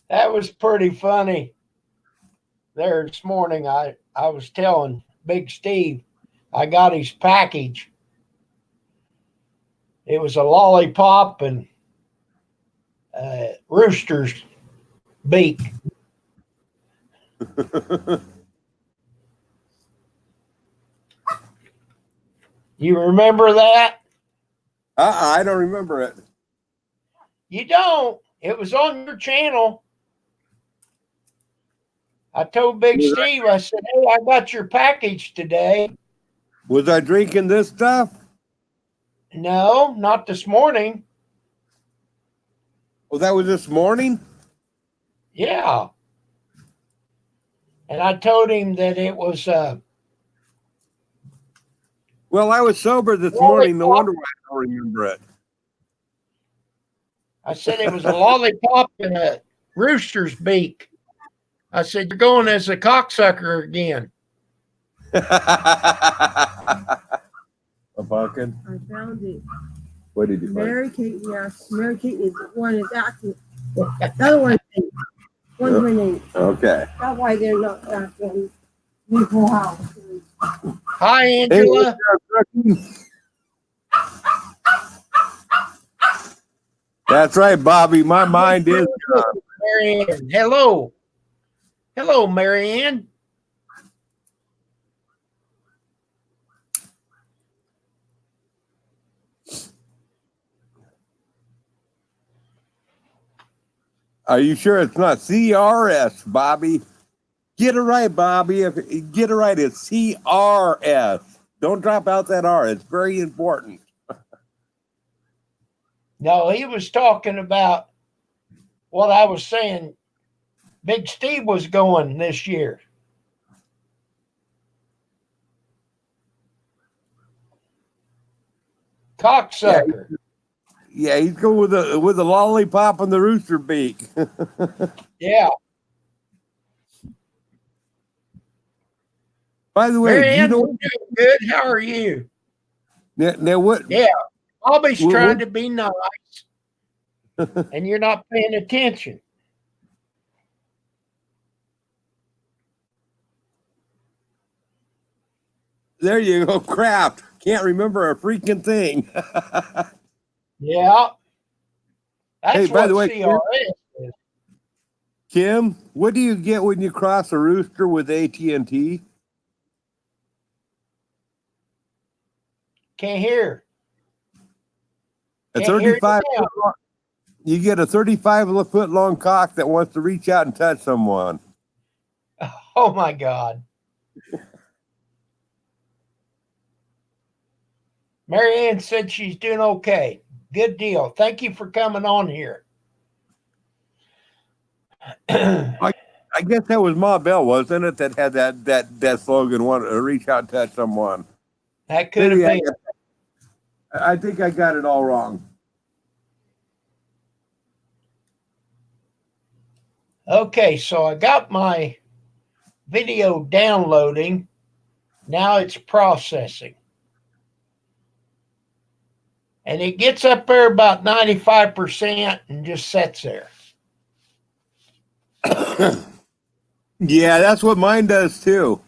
that was pretty funny. There this morning, I was telling Big Steve, I got his package. It was a lollipop and rooster's beak. You remember that?
I don't remember it.
You don't. It was on your channel. I told Big Steve, I said, hey, I got your package today.
Was I drinking this stuff?
No, not this morning.
Oh, that was this morning?
Yeah. And I told him that it was
Well, I was sober this
Lollipop.
morning. No wonder why I don't remember it.
I said it was a lollipop and a rooster's beak. I said, you're going as a cocksucker again.
A pumpkin?
I found it.
What did you find?
Mary Kate, yes. Mary Kate is the one that's acting. The other one's her name.
Okay.
That's why they're not acting. Full house.
Hi, Angela.
That's right, Bobby. My mind is
Marianne. Hello. Hello, Marianne.
Are you sure it's not CRS, Bobby? Get it right, Bobby. Get it right, it's CRS. Don't drop out that R. It's very important.
No, he was talking about what I was saying. Big Steve was going this year. Cocksucker.
Yeah, he's going with the lollipop and the rooster beak.
Yeah.
By the way,
Marianne,
you know
we're doing good. How are you?
now what?
Yeah. Bobby's
Well,
trying to be nice, and you're not paying attention.
There you go. Crap. Can't remember a freaking thing.
Yeah. That's
Hey, by
what
the way,
CRS is.
Kim, what do you get when you cross a rooster with AT&T?
Can't hear.
A
Can't hear you
35
now.
foot long, you get a 35-foot long cock that wants to reach out and touch someone.
Oh my God. Marianne said she's doing okay. Good deal. Thank you for coming on here.
I guess that was Ma Bell, wasn't it? That had that slogan, "Want to reach out and touch someone."
That could have
Maybe
been.
I think I got it all wrong.
Okay, so I got my video downloading. Now it's processing. And it gets up there about 95% and just sits there.
Yeah, that's what mine does too.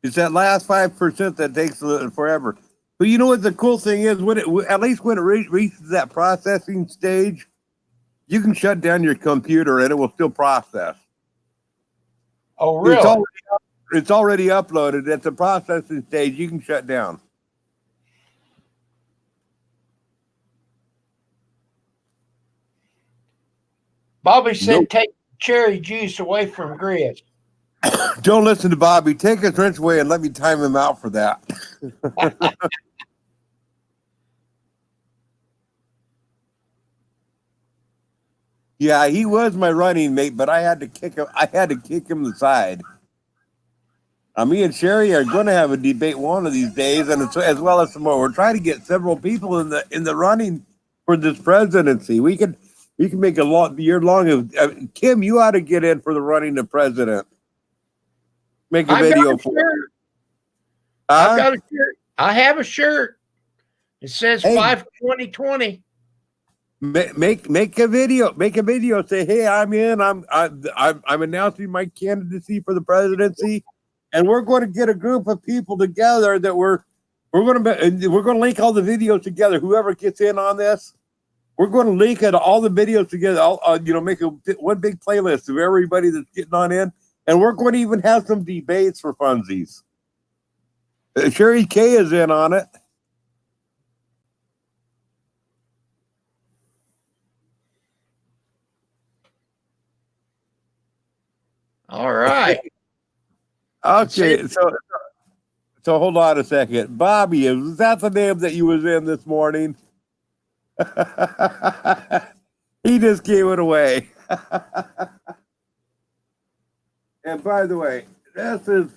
It's that last 5% that takes forever. But you know what the cool thing is? When it, at least when it reaches that processing stage, you can shut down your computer and it will still process.
Oh, really?
It's already uploaded. At the processing stage, you can shut down.
Bobby said
Nope.
take cherry juice away from Grizz.
Don't listen to Bobby. Take his wrench away and let me time him out for that. Yeah, he was my running mate, but I had to kick him aside. Me and Sherry are going to have a debate one of these days, and it's, as well as some more. We're trying to get several people in the running for this presidency. We can make a year long of Kim. You ought to get in for the running of president. Make a video for it.
I've got a shirt. I have a shirt. It says
Hey.
5/20/20.
Make a video. Make a video. Say, hey, I'm in. I'm announcing my candidacy for the presidency, and we're going to get a group of people together that we're going to link all the videos together. Whoever gets in on this, we're going to link it all the videos together. Make one big playlist of everybody that's getting on in, and we're going to even have some debates for funsies. Sherry Kay is in on it.
All right.
Okay, so hold on a second. Bobby, is that the name that you was in this morning? He just gave it away. And by the way, this is,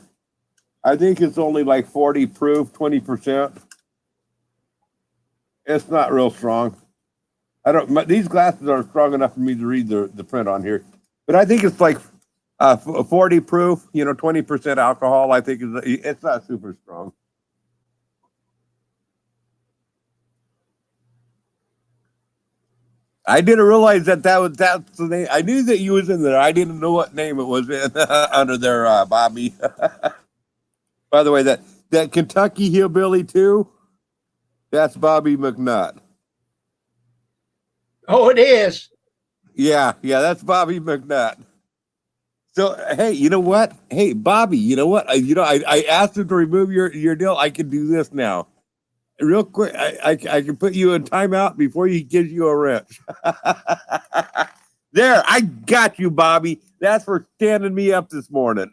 I think it's only like 40 proof, 20%. It's not real strong. These glasses aren't strong enough for me to read the print on here, but I think it's like 40 proof, 20% alcohol. I think it's not super strong. I didn't realize that's the name. I knew that you was in there. I didn't know what name it was in under there, Bobby. By the way, that Kentucky hillbilly too, that's Bobby McNutt.
Oh, it is.
Yeah, that's Bobby McNutt. So, hey, you know what? Hey, Bobby, you know what? I asked him to remove your deal. I can do this now. Real quick, I can put you in timeout before he gives you a wrench. There, I got you, Bobby. That's for standing me up this morning.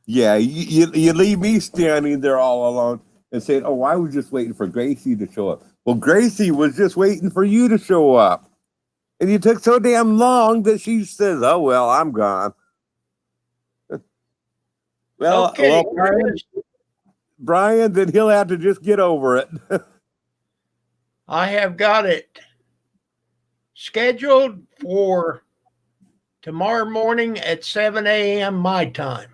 Yeah, you leave me standing there all alone and saying, "Oh, I was just waiting for Gracie to show up." Well, Gracie was just waiting for you to show up, and you took so damn long that she says, "Oh well, I'm gone." Well,
Okay.
Brian, then he'll have to just get over it.
I have got it scheduled for tomorrow morning at 7 a.m. my time.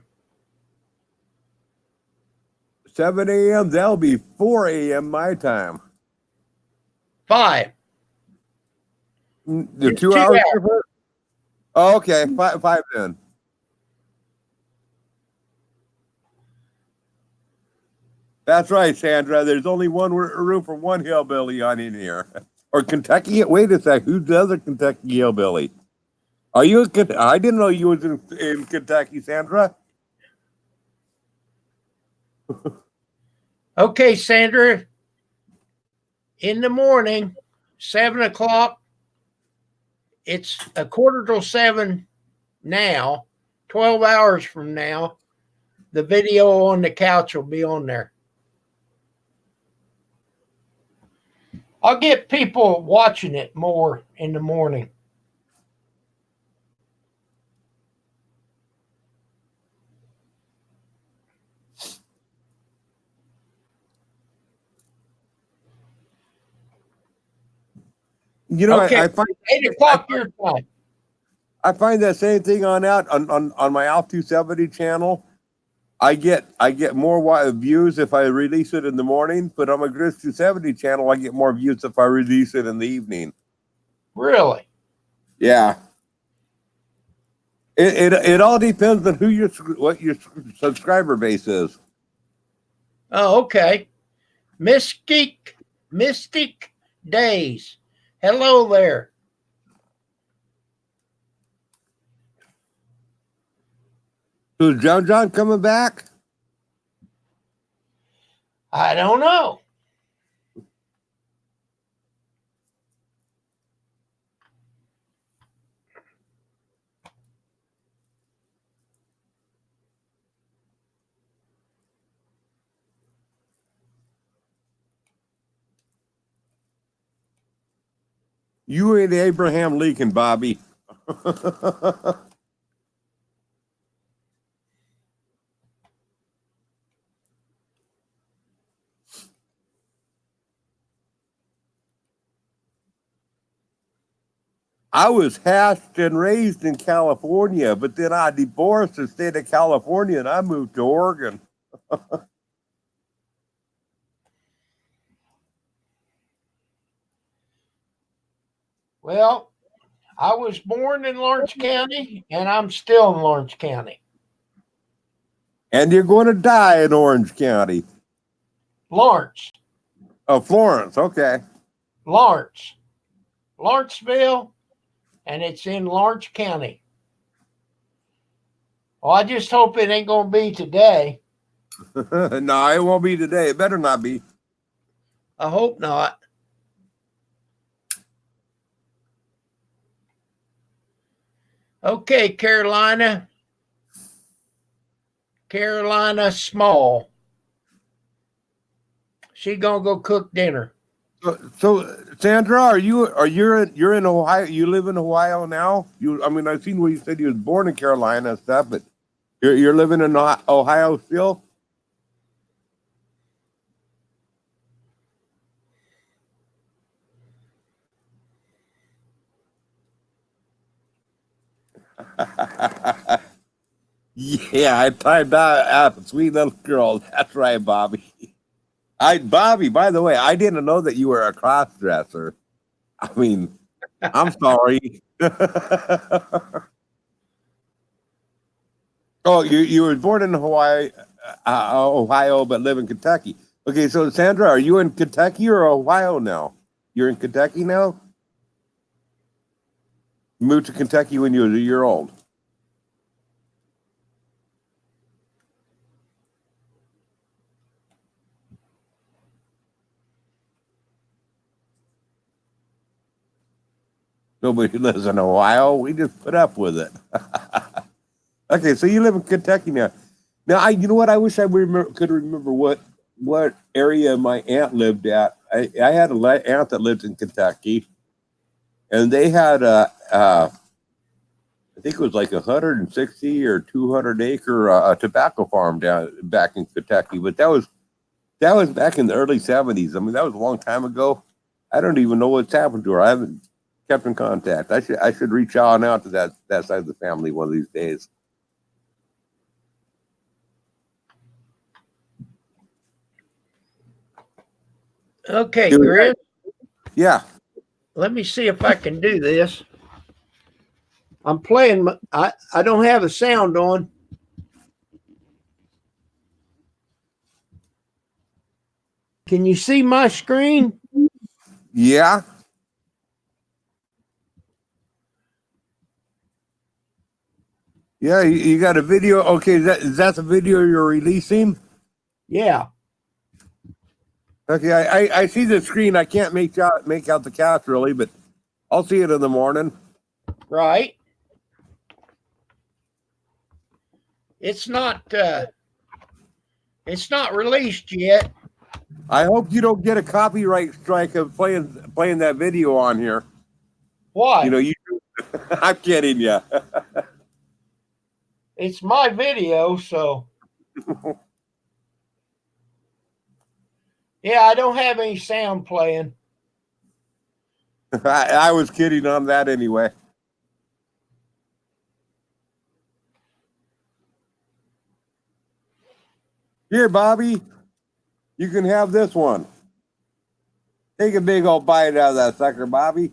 7 a.m. That'll be 4 a.m. my time.
5.
The
It's
2
2
hours.
hours.
Oh, okay, five then. That's right, Sandra. There's only one room for one hillbilly on in here. Or Kentucky. Wait a sec. Who's the other Kentucky hillbilly? Are you? I didn't know you was in Kentucky, Sandra.
Okay, Sandra. In the morning, 7 o'clock. It's 6:45 now. 12 hours from now, the video on the couch will be on there. I'll get people watching it more in the morning.
You know,
Okay.
I find
8 o'clock your time.
I find that same thing on my Alpha 270 channel. I get more views if I release it in the morning, but on my Grizz 270 channel, I get more views if I release it in the evening.
Really?
Yeah. It all depends on what your subscriber base is.
Oh, okay. Mystic Days. Hello there.
So is John coming back?
I don't know.
You ain't Abraham Lincoln, Bobby. I was hatched and raised in California, but then I divorced the state of California and I moved to Oregon.
Well, I was born in Lawrence County and I'm still in Lawrence County.
And you're going to die in Orange County.
Lawrence.
Oh, Florence. Okay.
Lawrence. Lawrenceville, and it's in Lawrence County. Well, I just hope it ain't going to be today.
No, it won't be today. It better not be.
I hope not. Okay, Carolina Small. She gonna go cook dinner.
So Sandra, you're in Ohio? You live in Ohio now? I've seen where you said you was born in Carolina and stuff, but you're living in Ohio still? Yeah, I timed out, sweet little girl. That's right, Bobby. Bobby, by the way, I didn't know that you were a cross dresser. I mean, I'm sorry. Oh, you were born in Ohio, but live in Kentucky. Okay, so Sandra, are you in Kentucky or Ohio now? You're in Kentucky now? You moved to Kentucky when you were a year old. Nobody lives in Ohio. We just put up with it. Okay, so you live in Kentucky now. Now, you know what? I wish I could remember what area my aunt lived at. I had an aunt that lived in Kentucky, and they had I think it was like 160 or 200 acre tobacco farm back in Kentucky. But that was back in the early 70s. I mean, that was a long time ago. I don't even know what's happened to her. I haven't kept in contact. I should reach out now to that side of the family one of these days.
Okay, Grizz.
Yeah.
Let me see if I can do this. I'm playing. I don't have a sound on. Can you see my screen?
Yeah. Yeah, you got a video. Okay, is that the video you're releasing?
Yeah.
Okay, I see the screen. I can't make out the cast really, but I'll see it in the morning.
Right. It's not released yet.
I hope you don't get a copyright strike of playing that video on here.
Why?
You know, I'm kidding you.
It's my video, so yeah, I don't have any sound playing.
I was kidding on that anyway. Here, Bobby, you can have this one. Take a big old bite out of that sucker, Bobby.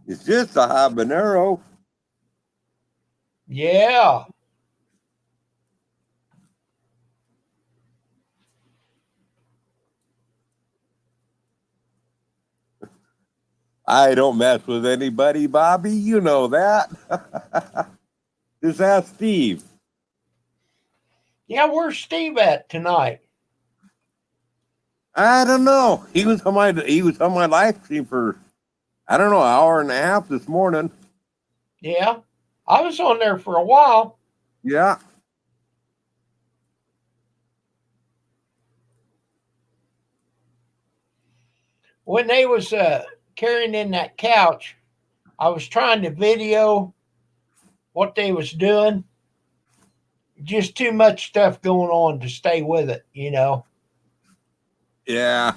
It's just a habanero.
Yeah.
I don't mess with anybody, Bobby. You know that. Just ask Steve.
Yeah, where's Steve at tonight?
I don't know. He was on my live stream for I don't know, an hour and a half this morning.
Yeah. I was on there for a while.
Yeah.
When they was carrying in that couch, I was trying to video what they was doing. Just too much stuff going on to stay with it, you know.
Yeah.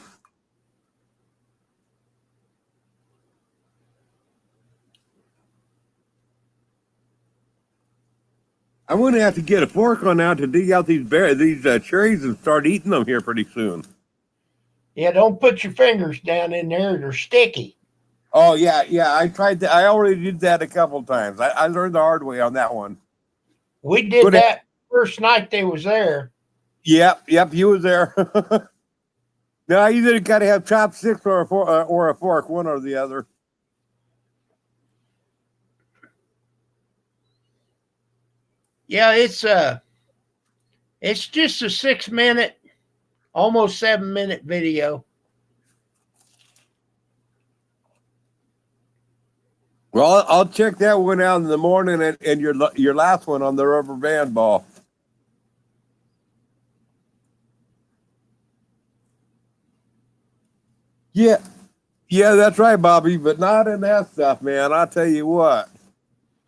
I'm going to have to get a fork on now to dig out these cherries and start eating them here pretty soon.
Yeah, don't put your fingers down in there; they're sticky.
Oh yeah, yeah. I tried that. I already did that a couple times. I learned the hard way on that one.
We did that first night they was there.
Yep, you was there. Now you either got to have chopsticks or a fork, one or the other.
Yeah, it's just a 6 minute, almost 7 minute video.
Well, I'll check that one out in the morning, and your last one on the rubber band ball. Yeah, that's right, Bobby. But not in that stuff, man. I'll tell you what.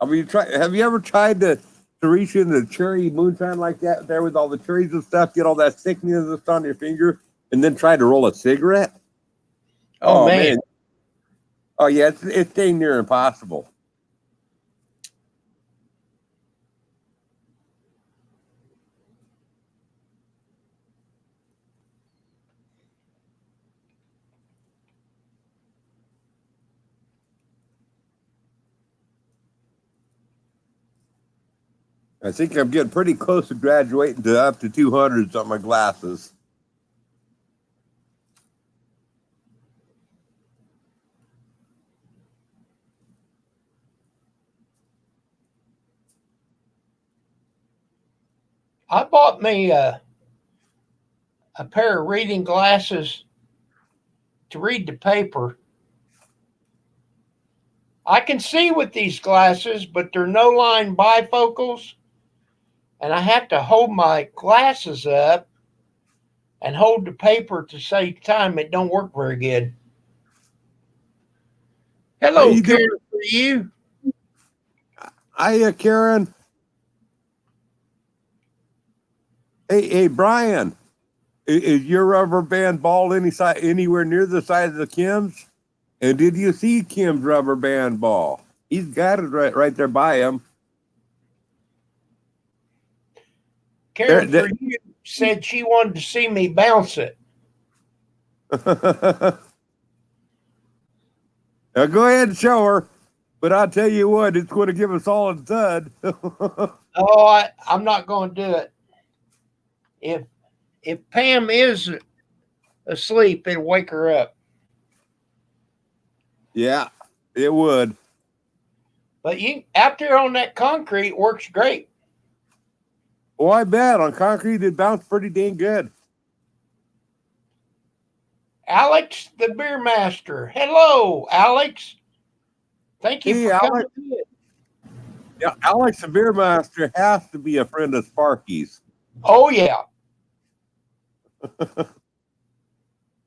I mean, have you ever tried to reach into cherry moonshine like that there with all the cherries and stuff, get all that thickness on your finger, and then try to roll a cigarette?
Oh man.
Oh yeah, it's dang near impossible. I think I'm getting pretty close to graduating to up to 200s on my glasses.
I bought me a pair of reading glasses to read the paper. I can see with these glasses, but they're no line bifocals, and I have to hold my glasses up and hold the paper to save time. It don't work very good. Hello,
you
Karen, for you.
Hiya, Karen. Hey, Brian. Is your rubber band ball anywhere near the size of Kim's? And did you see Kim's rubber band ball? He's got it right there by him.
Karen for you said she wanted to see me bounce it.
Now go ahead and show her, but I'll tell you what, it's going to give a solid thud.
Oh, I'm not going to do it. If Pam is asleep, it'll wake her up.
Yeah, it would.
But out there on that concrete works great.
Oh, I bet on concrete it bounced pretty dang good.
Alex, the beer master. Hello, Alex. Thank you for coming in.
Yeah, Alex, the beer master, has to be a friend of Sparky's.
Oh yeah.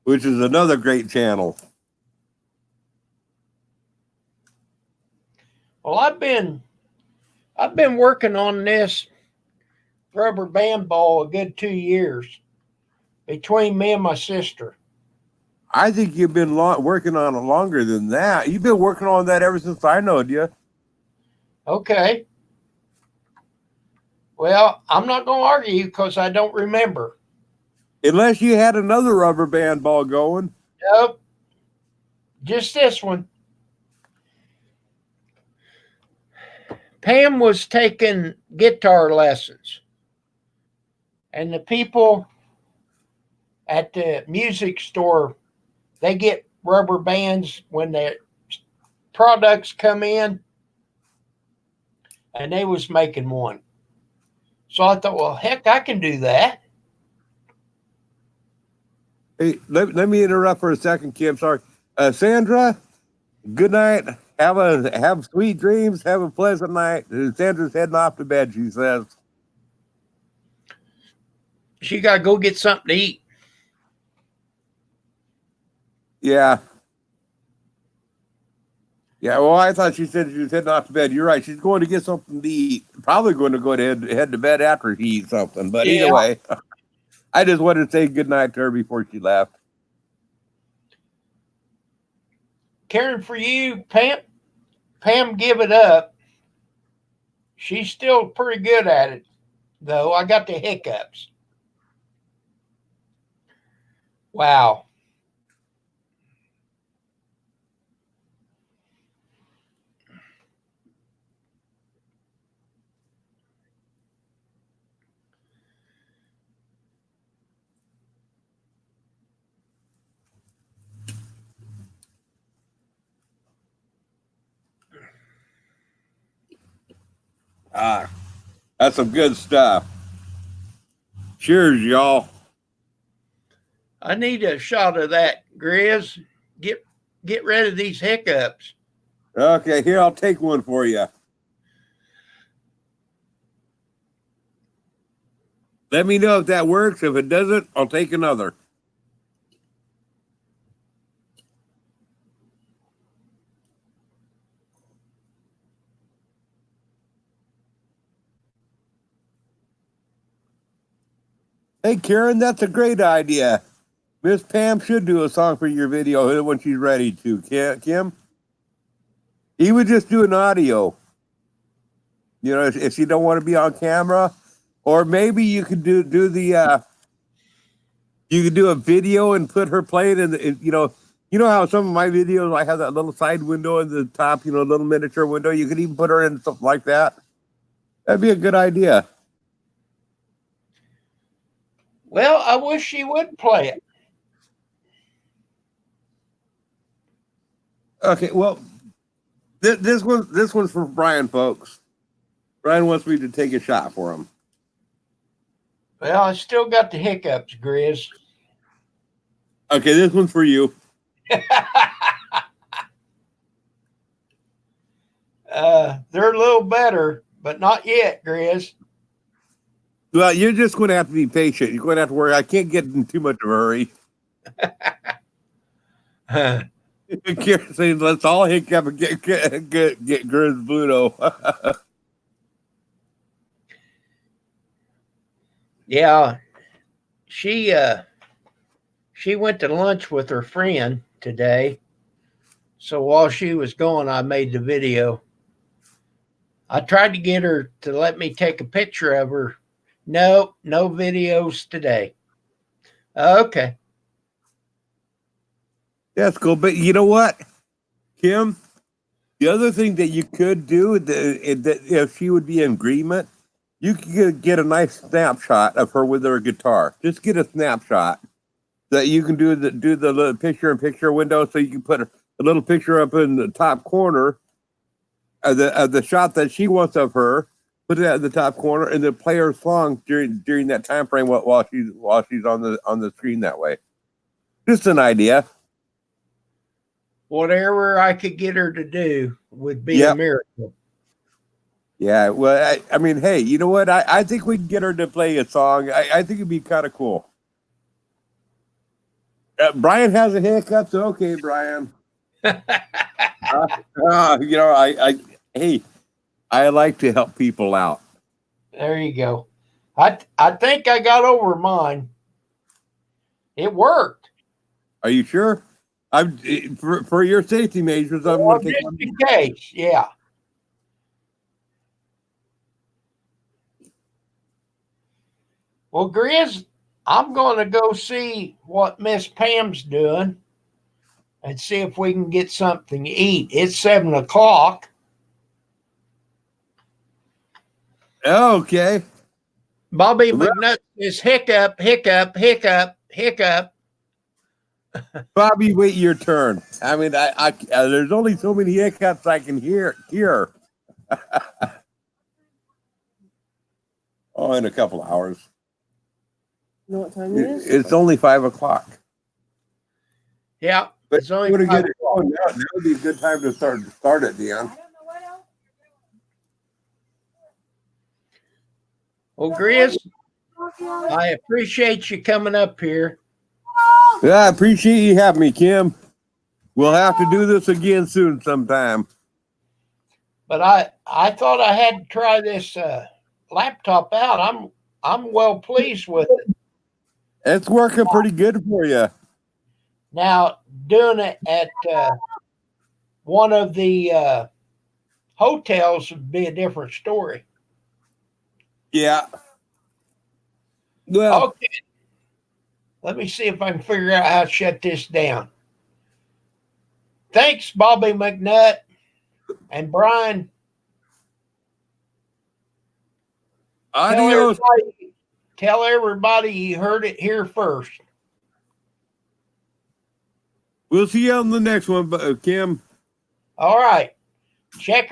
Which is another great channel.
Well, I've been working on this rubber band ball a good 2 years between me and my sister.
I think you've been working on it longer than that. You've been working on that ever since I knowed you.
Okay. Well, I'm not going to argue because I don't remember.
Unless you had another rubber band ball going.
Nope. Just this one. Pam was taking guitar lessons, and the people at the music store, they get rubber bands when the products come in, and they was making one. So I thought, well, heck, I can do that.
Hey, let me interrupt for a second, Kim. Sorry. Sandra, good night. Have sweet dreams. Have a pleasant night. Sandra's heading off to bed, she says.
She got to go get something to eat.
Yeah. Yeah, well, I thought she said she was heading off to bed. You're right. She's going to get something to eat. Probably going to go to head to bed after she eats something. But
Yeah.
either way, I just wanted to say good night to her before she left.
Caring for you, Pam, give it up. She's still pretty good at it, though. I got the hiccups. Wow.
Ah, that's some good stuff. Cheers, y'all.
I need a shot of that, Grizz. Get rid of these hiccups.
Okay, here, I'll take one for you. Let me know if that works. If it doesn't, I'll take another. Hey, Karen, that's a great idea. Miss Pam should do a song for your video when she's ready to. Kim? He would just do an audio. You know, if you don't want to be on camera, or maybe you could do the you could do a video and put her playing you know how some of my videos I have that little side window in the top, little miniature window. You could even put her in something like that. That'd be a good idea.
Well, I wish she would play it.
Okay, well, this one's for Brian, folks. Brian wants me to take a shot for him.
Well, I still got the hiccups, Grizz.
Okay, this one's for you.
They're a little better, but not yet, Grizz.
Well, you're just going to have to be patient. You're going to have to worry. I can't get in too much of a hurry. Karen saying, let's all hiccup and get Grizz Bluto.
Yeah, she went to lunch with her friend today. So while she was gone, I made the video. I tried to get her to let me take a picture of her. Nope, no videos today. Okay.
That's cool. But you know what, Kim? The other thing that you could do, that if she would be in agreement, you could get a nice snapshot of her with her guitar. Just get a snapshot that you can do the little picture-in-picture window, so you can put a little picture up in the top corner of the shot that she wants of her. Put it at the top corner, and then play her song during that time frame while she's on the screen that way. Just an idea.
Whatever I could get her to do would be a miracle.
Yeah, well, I mean, hey, you know what? I think we can get her to play a song. I think it'd be kind of cool. Brian has a hiccup, so okay, Brian. I Hey, I like to help people out.
There you go. I think I got over mine. It worked.
Are you sure? I'm for your safety measures. I'm
Well,
going to take
just
one.
in case, yeah. Well, Grizz, I'm going to go see what Miss Pam's doing and see if we can get something to eat. It's 7 o'clock.
Okay.
Bobby
Well,
McNutt is hiccup, hiccup, hiccup, hiccup.
Bobby, wait your turn. I mean, there's only so many hiccups I can hear. Oh, in a couple hours.
You know what time it is?
It's only 5 o'clock.
Yeah,
But
it's only
you want to
5
get it
o'clock.
going now. Now would be a good time to start it, Dion.
Well, Grizz, I appreciate you coming up here.
Yeah, I appreciate you having me, Kim. We'll have to do this again soon sometime.
But I thought I had to try this laptop out. I'm well pleased with it.
It's working pretty good for you.
Now doing it at one of the hotels would be a different story.
Yeah. Well,
Okay, let me see if I can figure out how to shut this down. Thanks, Bobby McNutt and Brian.
adios.
Tell everybody you heard it here first.
We'll see you on the next one, Kim.
All right. Check